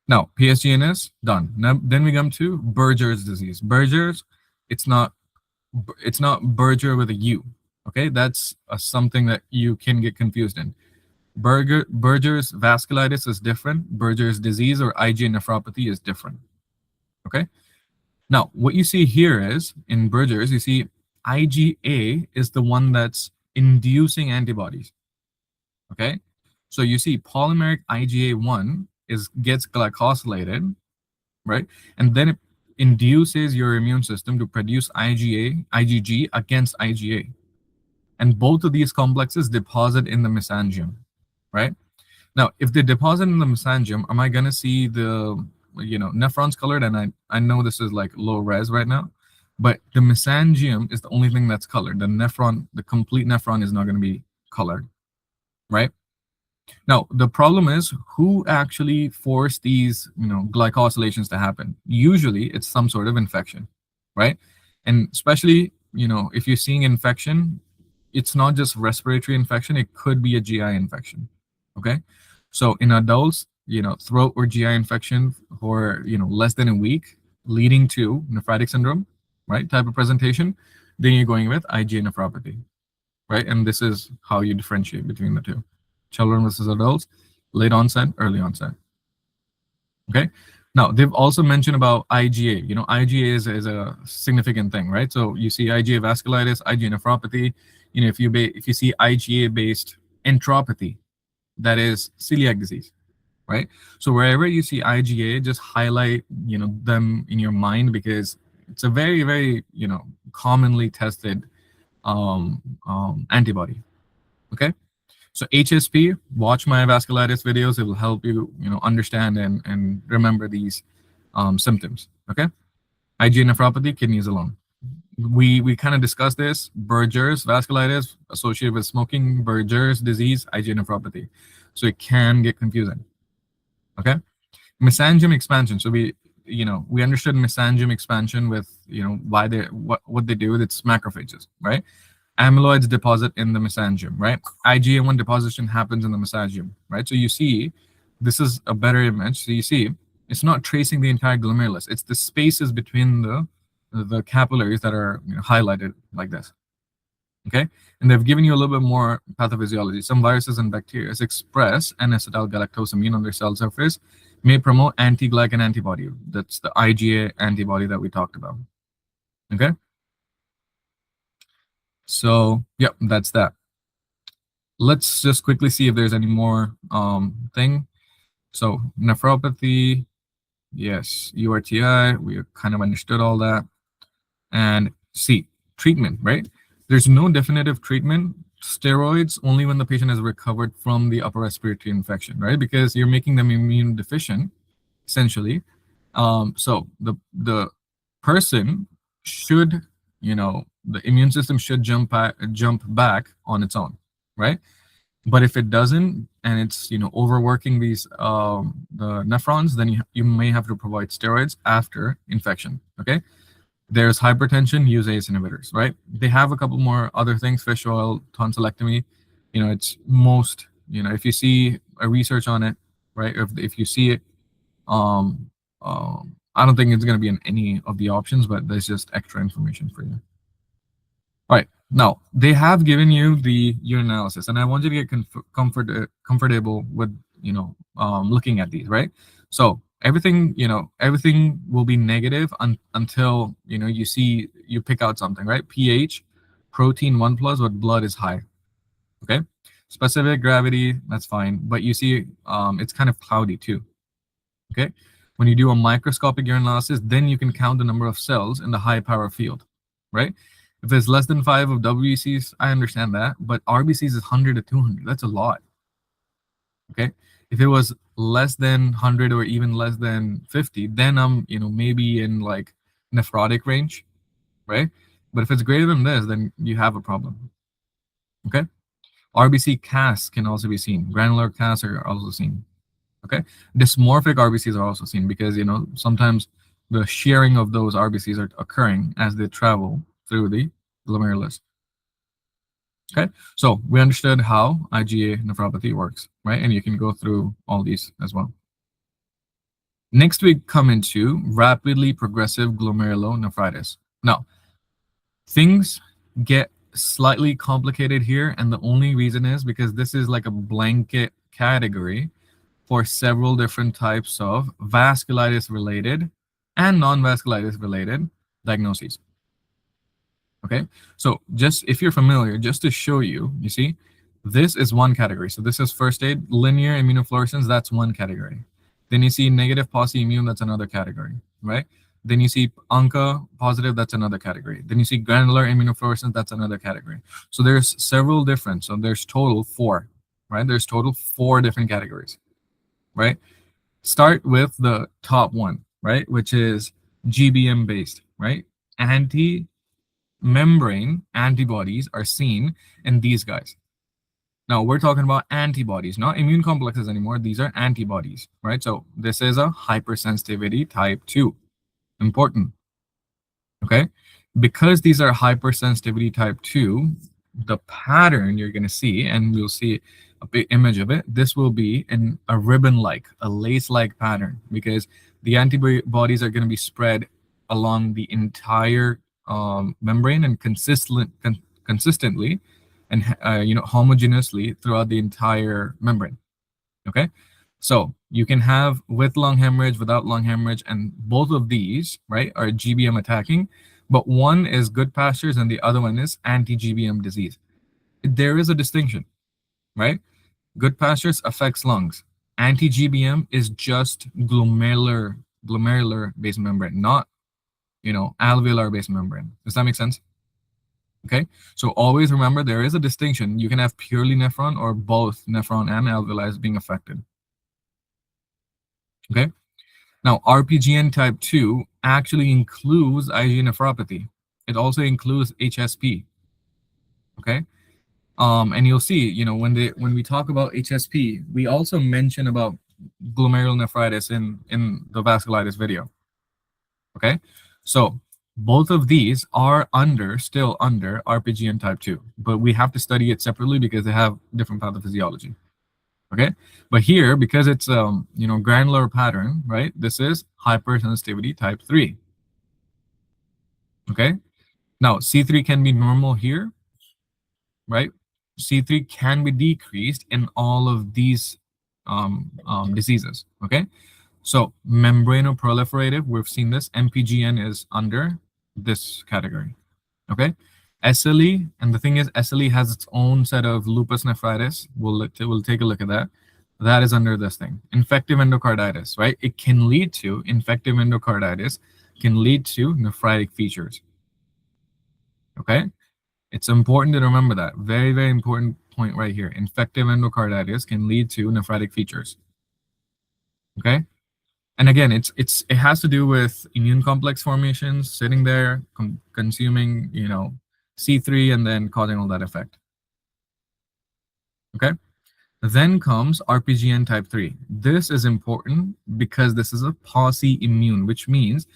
Now, PSGN done. Now, then we come to Berger's disease. Berger's, it's not Berger with a U. Okay, that's something that you can get confused in. Berger's vasculitis is different. Berger's disease or IgA nephropathy is different. Okay. Now, what you see here is in Berger's, you see IgA is the one that's inducing antibodies. Okay. So you see polymeric IgA1 gets glycosylated, right? And then it induces your immune system to produce IgG against IgA. And both of these complexes deposit in the mesangium, right? Now, if they deposit in the mesangium, am I going to see the, nephrons colored? And I know this is like low res right now, but the mesangium is the only thing that's colored. The complete nephron is not going to be colored, right? Now, the problem is who actually forced these, glycosylations to happen? Usually it's some sort of infection, right? And especially, if you're seeing infection, it's not just respiratory infection, it could be a GI infection, okay? So in adults, throat or GI infection for, less than a week, leading to nephritic syndrome, right? Type of presentation, then you're going with IgA nephropathy, right? And this is how you differentiate between the two. Children versus adults, late onset, early onset. Okay. Now they've also mentioned about IgA. IgA is a significant thing, right? So you see IgA vasculitis, IgA nephropathy. If you see IgA based enteropathy, that is celiac disease, right? So wherever you see IgA, just highlight them in your mind, because it's a very very commonly tested antibody. Okay. So HSP, watch my vasculitis videos. It will help you, understand and remember these symptoms. Okay. IgA nephropathy, kidneys alone. We kind of discussed this. Berger's vasculitis associated with smoking, Berger's disease, IgA nephropathy. So it can get confusing. Okay. Mesangium expansion. So we understood mesangium expansion with why they what they do with its macrophages, right? Amyloids deposit in the mesangium, right? IgA1 deposition happens in the mesangium, right? So you see, this is a better image. So you see, it's not tracing the entire glomerulus. It's the spaces between the capillaries that are highlighted like this, okay? And they've given you a little bit more pathophysiology. Some viruses and bacteria express N-acetylgalactosamine on their cell surface, may promote anti-glycan antibody. That's the IgA antibody that we talked about, okay? So, yep, that's that. Let's just quickly see if there's any more thing. So nephropathy, yes, URTI, we kind of understood all that. And C, treatment, right? There's no definitive treatment. Steroids only when the patient has recovered from the upper respiratory infection, right? Because you're making them immune deficient, essentially. So the person should, the immune system should jump back on its own, right? But if it doesn't, and it's overworking these the nephrons, then you may have to provide steroids after infection. Okay. There's hypertension, use ACE inhibitors, right? They have a couple more other things, fish oil, tonsillectomy. It's most, if you see a research on it, right? If you see it, I don't think it's going to be in any of the options, but there's just extra information for you. All right, now they have given you the urinalysis, and I want you to get comfortable with looking at these, right? So everything everything will be negative until you pick out something, right? pH, protein 1+, but blood is high. Okay, specific gravity, that's fine, but you see it's kind of cloudy too. Okay, when you do a microscopic urinalysis, then you can count the number of cells in the high power field, right? If it's less than 5 of WBCs, I understand that, but RBCs is 100 to 200. That's a lot. Okay, if it was less than 100 or even less than 50, then I'm maybe in like nephrotic range, right? But if it's greater than this, then you have a problem. Okay, RBC casts can also be seen. Granular casts are also seen. Okay, dysmorphic RBCs are also seen because sometimes the shearing of those RBCs are occurring as they travel through the glomerulus. Okay, so we understood how IgA nephropathy works, right? And you can go through all these as well. Next, we come into rapidly progressive glomerulonephritis. Now, things get slightly complicated here, and the only reason is because this is like a blanket category for several different types of vasculitis related and non-vasculitis related diagnoses. Okay, so just if you're familiar, just to show you, you see, this is one category. So this is first aid, linear immunofluorescence, that's one category. Then you see negative posse immune, that's another category, right? Then you see ANCA positive, that's another category. Then you see granular immunofluorescence, that's another category. So there's several different, so there's total 4, right? There's total 4 different categories, right? Start with the top one, right? Which is GBM based, right? Anti-membrane antibodies are seen in these guys, Now we're talking about antibodies, not immune complexes anymore. These are antibodies, right? So this is a hypersensitivity type 2. Important, okay? Because these are hypersensitivity type 2, the pattern you're going to see, and we'll see a big image of it, this will be in a ribbon-like, a lace-like pattern, because the antibodies are going to be spread along the entire membrane and consistently and homogeneously throughout the entire membrane. Okay, so you can have with lung hemorrhage, without lung hemorrhage, and both of these, right, are GBM attacking, but one is Goodpasture's and the other one is anti-GBM disease. There is a distinction, right? Goodpasture's affects lungs. Anti-GBM is just glomerular based membrane, not alveolar based membrane. Does that make sense? Okay, so always remember there is a distinction. You can have purely nephron or both nephron and alveoli being affected. Okay, now RPGN type 2 actually includes IgA nephropathy. It also includes HSP. Okay, and you'll see, when we talk about HSP, we also mention about glomerulonephritis in the vasculitis video. Okay, so both of these are still under RPGN type 2, but we have to study it separately because they have different pathophysiology. Okay, but here, because it's granular pattern, right, this is hypersensitivity type 3. Okay, now C3 can be normal here, right? C3 can be decreased in all of these diseases. Okay, so membranoproliferative, we've seen this. MPGN is under this category. Okay, SLE, and the thing is, SLE has its own set of lupus nephritis. We'll take a look at that. That is under this thing. Infective endocarditis, right? It can lead to infective endocarditis, can lead to nephritic features. Okay, it's important to remember that. Very, very important point right here. Infective endocarditis can lead to nephritic features. Okay, and again, it has to do with immune complex formations sitting there, consuming C3 and then causing all that effect. Okay, then comes RPGN type 3. This is important because this is a poly-immune, which means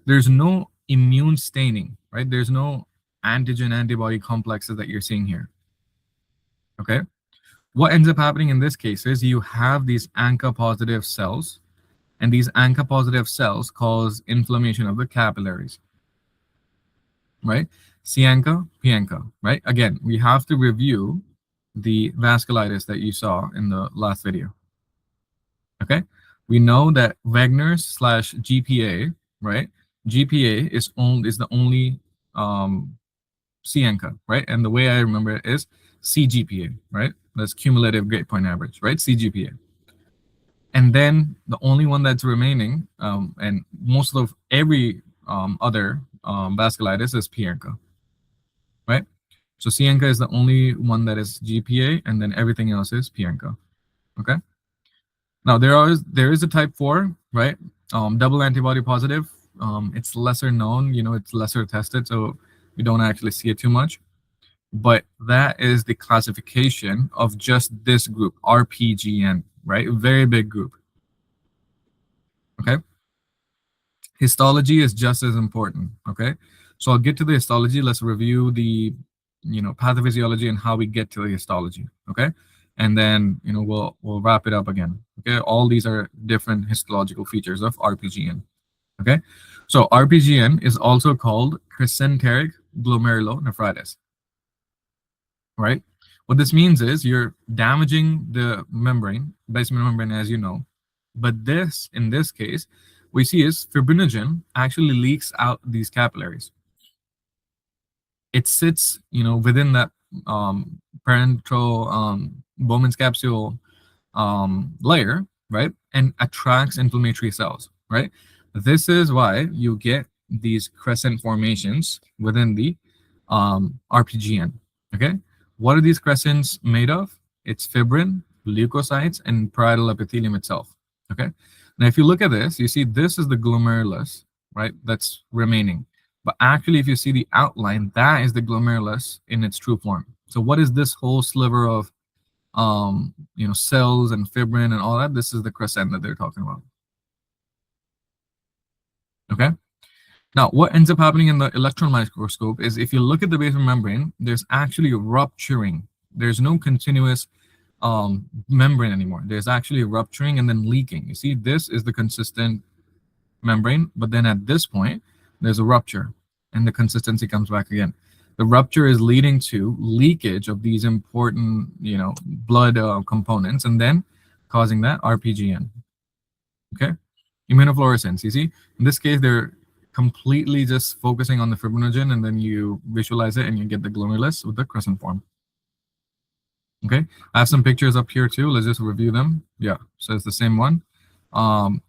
there's no immune staining, right? There's no antigen antibody complexes that you're seeing here. Okay, what ends up happening in this case is you have these ANCA positive cells, and these ANCA positive cells cause inflammation of the capillaries, right? C-ANCA, P-ANCA, right? Again, we have to review the vasculitis that you saw in the last video. Okay, we know that Wegener's / GPA, right? GPA is the only C-ANCA, right? And the way I remember it is CGPA, right? That's cumulative grade point average, right? CGPA. And then the only one that's remaining, and most of every other vasculitis is P-ANCA, right? So C-ANCA is the only one that is GPA, and then everything else is P-ANCA. Okay. Now there is a type 4, right? Double antibody positive. It's lesser known, it's lesser tested, so we don't actually see it too much. But that is the classification of just this group, RPGN, right? Very big group. Okay. Histology is just as important. Okay. So I'll get to the histology. Let's review the pathophysiology and how we get to the histology. Okay. And then we'll wrap it up again. Okay. All these are different histological features of RPGN. Okay. So RPGN is also called crescenteric glomerulonephritis. Right? What this means is you're damaging the membrane, basement membrane, as you know. But in this case, we see is fibrinogen actually leaks out these capillaries. It sits, within that parenteral Bowman's capsule layer, right? And attracts inflammatory cells, right? This is why you get these crescent formations within the RPGN. Okay. What are these crescents made of? It's fibrin, leukocytes, and parietal epithelium itself. Okay. Now, if you look at this, you see this is the glomerulus, right? That's remaining. But actually, if you see the outline, that is the glomerulus in its true form. So what is this whole sliver of cells and fibrin and all that. This is the crescent that they're talking about. Okay. Now, what ends up happening in the electron microscope is if you look at the basement membrane, there's actually rupturing. There's no continuous membrane anymore. There's actually rupturing and then leaking. You see, this is the consistent membrane, but then at this point, there's a rupture and the consistency comes back again. The rupture is leading to leakage of these important, blood components, and then causing that RPGN. Okay, immunofluorescence. You see, in this case, they're completely just focusing on the fibrinogen, and then you visualize it and you get the glomerulus with the crescent form. Okay, I have some pictures up here too. Let's just review them. Yeah, so it's the same one.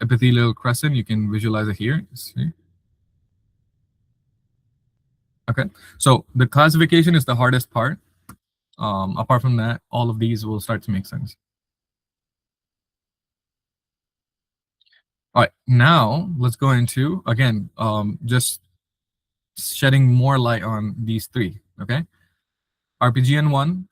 Epithelial crescent, you can visualize it here. See? Okay, so the classification is the hardest part. Apart from that, all of these will start to make sense. All right, now let's go into, again, just shedding more light on these three, okay? RPGN1,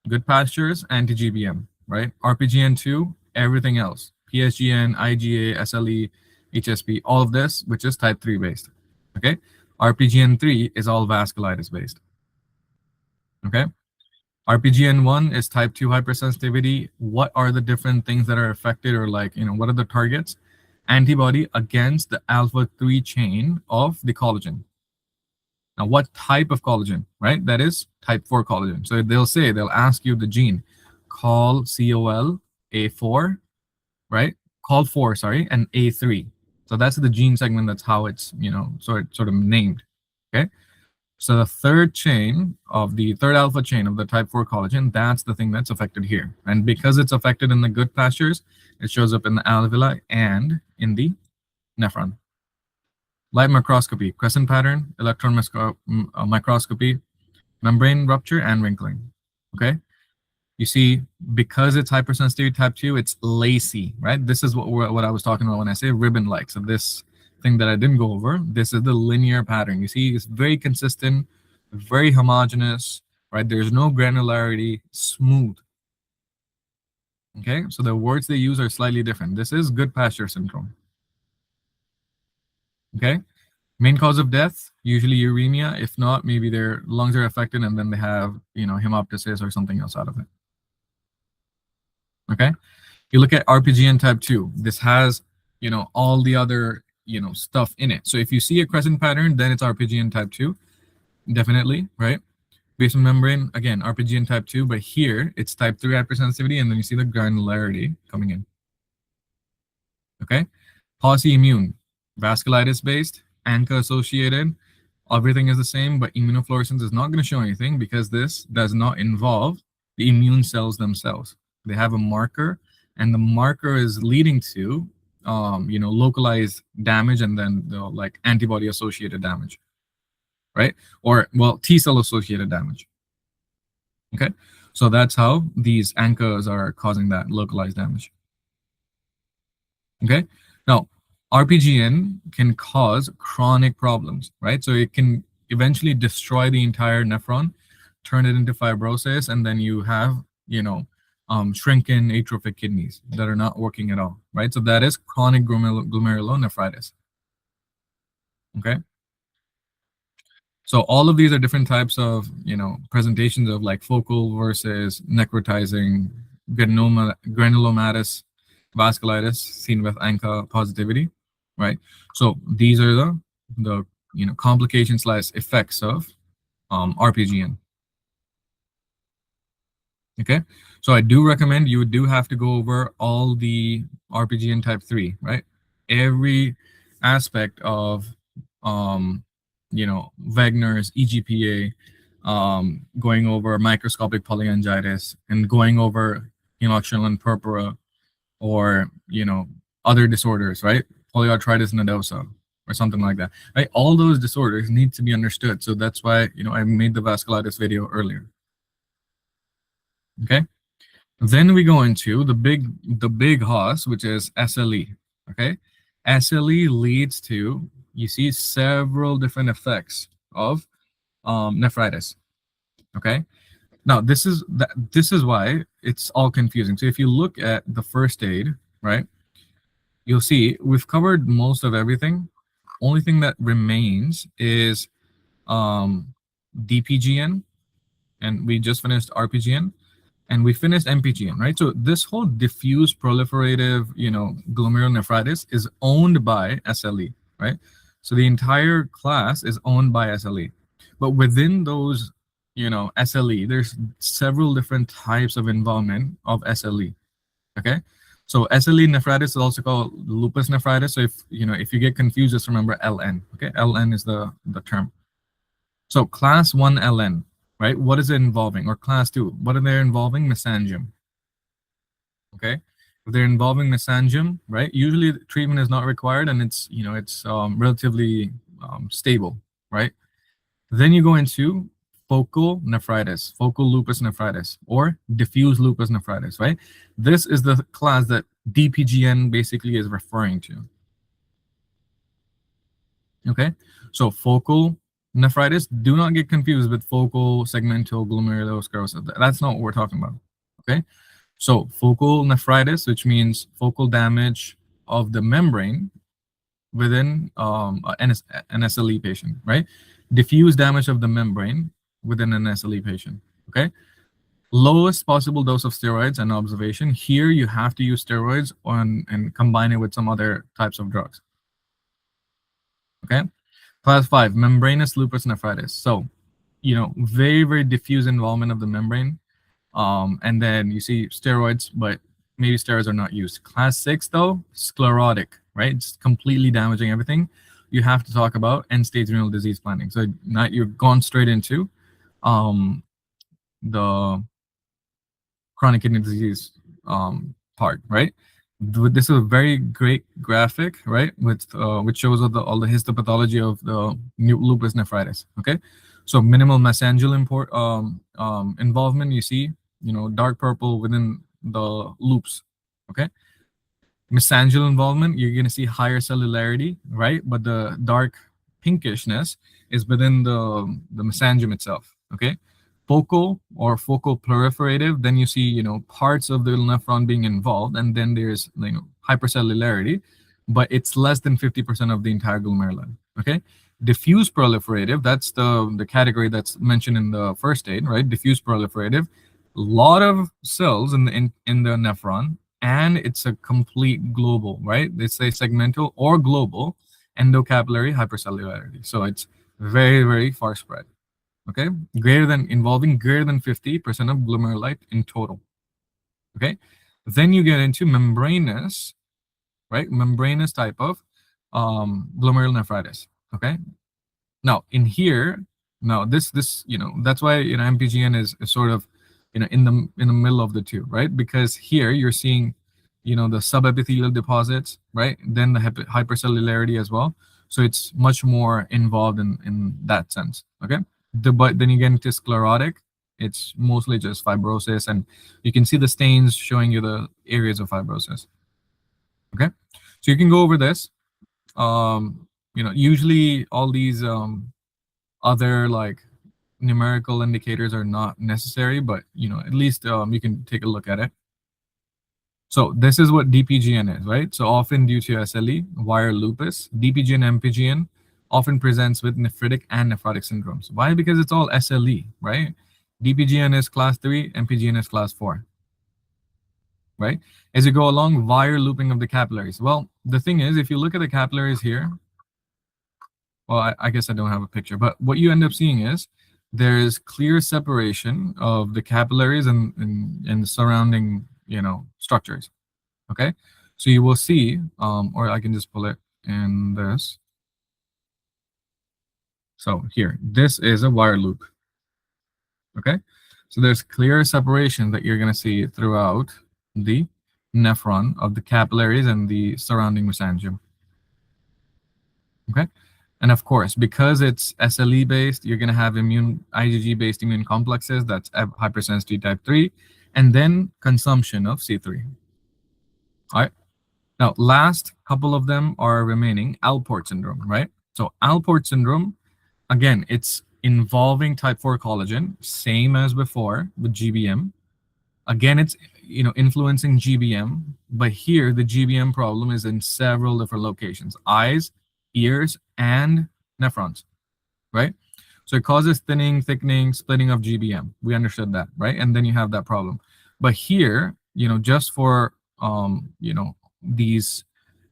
good pastures, anti-GBM, right? RPGN2, everything else. PSGN, IgA, SLE, HSP, all of this, which is type 3 based, okay? RPGN3 is all vasculitis based, okay? RPGN1 is type 2 hypersensitivity. What are the different things that are affected, or what are the targets? Antibody against the alpha 3 chain of the collagen. Now, what type of collagen, right? That is type 4 collagen. So they'll ask you the gene, COL A4, right? COL4, sorry, and A3. So that's the gene segment. That's how it's, sort of named, okay? So the third alpha chain of the type 4 collagen, that's the thing that's affected here. And because it's affected in the good pastures, it shows up in the alveoli and in the nephron. Light microscopy, crescent pattern, electron microscopy, membrane rupture, and wrinkling. Okay? You see, because it's hypersensitivity type 2, it's lacy, right? This is what I was talking about when I say ribbon-like. So this thing that I didn't go over, this is the linear pattern. You see, it's very consistent, very homogeneous, right? There's no granularity, smooth. Okay, so the words they use are slightly different. This is good pasture syndrome. Okay, main cause of death, usually uremia. If not, maybe their lungs are affected and then they have, hemoptysis or something else out of it. Okay, you look at RPGN type 2. This has, all the other, stuff in it. So if you see a crescent pattern, then it's RPGN type 2, definitely, right? Basement membrane, again, RPGN type 2, but here it's type 3 hypersensitivity, and then you see the granularity coming in. Okay, polyimmune, vasculitis based, ANCA associated, everything is the same, but immunofluorescence is not going to show anything because this does not involve the immune cells themselves. They have a marker, and the marker is leading to, localized damage, and then the antibody associated damage, right? Or, well, T cell associated damage. Okay, so that's how these ANCAs are causing that localized damage. Okay, now RPGN can cause chronic problems, right? So it can eventually destroy the entire nephron, turn it into fibrosis, and then you have, shrunken atrophic kidneys that are not working at all, right? So that is chronic glomerulonephritis. Okay. So all of these are different types of, presentations of focal versus necrotizing granulomatous vasculitis seen with ANCA positivity, right? So these are the complications / effects of RPGN. Okay, so I do recommend you do have to go over all the RPGN type 3, right? Every aspect of Wegener's EGPA, going over microscopic polyangiitis, and going over hemochelin purpura, or other disorders, right? Polyarthritis nodosa or something like that, right? All those disorders need to be understood. So that's why I made the vasculitis video earlier. Okay, then we go into the big hoss, which is SLE. Okay, SLE leads to, you see, several different effects of nephritis. Okay, Now, this is why it's all confusing. So if you look at the first aid, right, you'll see we've covered most of everything. Only thing that remains is DPGN, and we just finished RPGN, and we finished MPGN, right? So this whole diffuse proliferative, glomerulonephritis is owned by SLE, right? So the entire class is owned by SLE. But within those, SLE, there's several different types of involvement of SLE, okay? So SLE nephritis is also called lupus nephritis. So if you get confused, just remember LN, okay? LN is the term. So class 1 LN, right? What is it involving? Or class 2, what are they involving? Mesangium, okay? If they're involving mesangium, right? Usually treatment is not required, and it's relatively stable, right? Then you go into focal nephritis, focal lupus nephritis, or diffuse lupus nephritis, right? This is the class that DPGN basically is referring to. Okay, so focal nephritis, do not get confused with focal segmental glomerulosclerosis. That's not what we're talking about. Okay, so focal nephritis, which means focal damage of the membrane within an SLE patient, right? Diffuse damage of the membrane within an SLE patient. Okay, lowest possible dose of steroids and observation. Here you have to use steroids and combine it with some other types of drugs. Okay. Class 5, membranous lupus nephritis. So, very, very diffuse involvement of the membrane. And then you see steroids, but maybe steroids are not used. Class 6, though, sclerotic, right? It's completely damaging everything. You have to talk about end-stage renal disease planning. So now you're gone straight into the chronic kidney disease part, right? This is a very great graphic, right, which shows all the histopathology of the lupus nephritis. Okay, so minimal mesangial involvement. You see, dark purple within the loops. Okay, mesangial involvement, you're going to see higher cellularity, right? But the dark pinkishness is within the mesangium itself, okay? Focal or focal proliferative, then you see, parts of the nephron being involved, and then there's, hypercellularity, but it's less than 50% of the entire glomeruli, okay? Diffuse proliferative, that's the category that's mentioned in the first aid, right? Diffuse proliferative, lot of cells in the nephron, and it's a complete global, right? It's a segmental or global endocapillary hypercellularity. So it's very, very far spread. Okay, involving greater than 50% of glomeruli in total. Okay, then you get into membranous, right? Membranous type of glomerulonephritis. Okay, now in here, now this that's why MPGN is sort of in the middle of the two, right? Because here you're seeing the subepithelial deposits, right? Then the hypercellularity as well. So it's much more involved in that sense. Okay, but then you get into sclerotic, it's mostly just fibrosis, and you can see the stains showing you the areas of fibrosis. Okay, so you can go over this. Usually all these other like numerical indicators are not necessary, but at least you can take a look at it. So this is what DPGN is, right? So often due to SLE, wire lupus, DPGN, MPGN often presents with nephritic and nephrotic syndromes. Why? Because it's all SLE, right? DPGN is class 3, MPGN is class 4, right? As you go along, wire looping of the capillaries. Well, the thing is, if you look at the capillaries here, well, I guess I don't have a picture, but what you end up seeing is there's clear separation of the capillaries and the surrounding, structures. Okay, so you will see, or I can just pull it in this. So here, this is a wire loop. Okay, so there's clear separation that you're going to see throughout the nephron of the capillaries and the surrounding mesangium. Okay, and of course, because it's SLE based, you're going to have IgG based immune complexes, that's hypersensitivity type 3, and then consumption of C3. All right. Now, last couple of them are remaining Alport syndrome, right? So Alport syndrome, again, it's involving type 4 collagen, same as before with GBM. Again, it's influencing GBM, but here the GBM problem is in several different locations: eyes, ears, and nephrons, right? So it causes thinning, thickening, splitting of GBM. We understood that, right? And then you have that problem. But here, just for these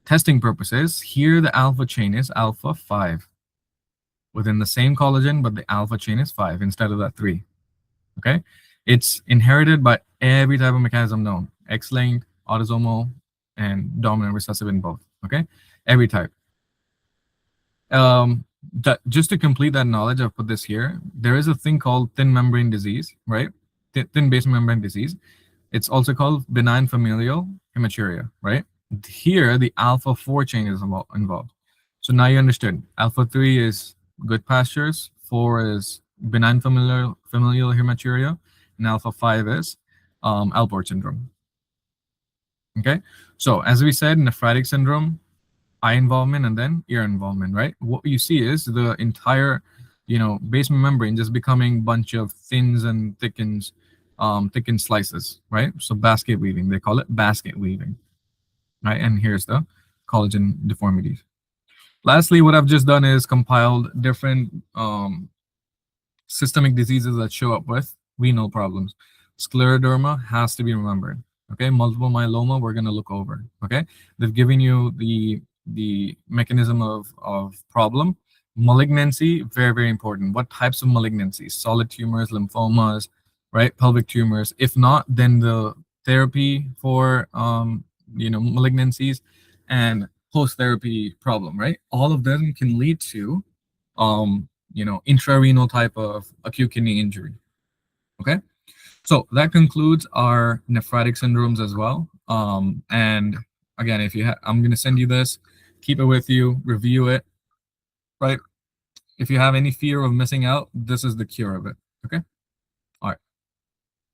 testing purposes, here the alpha chain is alpha 5 within the same collagen, but the alpha chain is 5 instead of that 3. Okay, it's inherited by every type of mechanism known: X-linked, autosomal, and dominant recessive in both. Okay, every type. That just to complete that knowledge, I've put this here. There is a thing called thin membrane disease, right? Thin basement membrane disease. It's also called benign familial hematuria, right? Here, the alpha 4 chain is involved. So now you understood. Alpha 3 is good pastures, 4 is benign familial hematuria, and alpha 5 is Alport syndrome. Okay, so as we said, nephritic syndrome, eye involvement, and then ear involvement, right? What you see is the entire, basement membrane just becoming a bunch of thins and thickens, thickened slices, right? So basket weaving, they call it basket weaving, right? And here's the collagen deformities. Lastly, what I've just done is compiled different systemic diseases that show up with renal problems. Scleroderma has to be remembered. Okay, multiple myeloma we're going to look over. Okay, they've given you the mechanism of problem. Malignancy, very, very important. What types of malignancies? Solid tumors, lymphomas, right? Pelvic tumors. If not, then the therapy for malignancies and post-therapy problem, right? All of them can lead to intrarenal type of acute kidney injury. Okay, so that concludes our nephritic syndromes as well. And again, if you I'm going to send you this, keep it with you, review it, right? If you have any fear of missing out, this is the cure of it. Okay.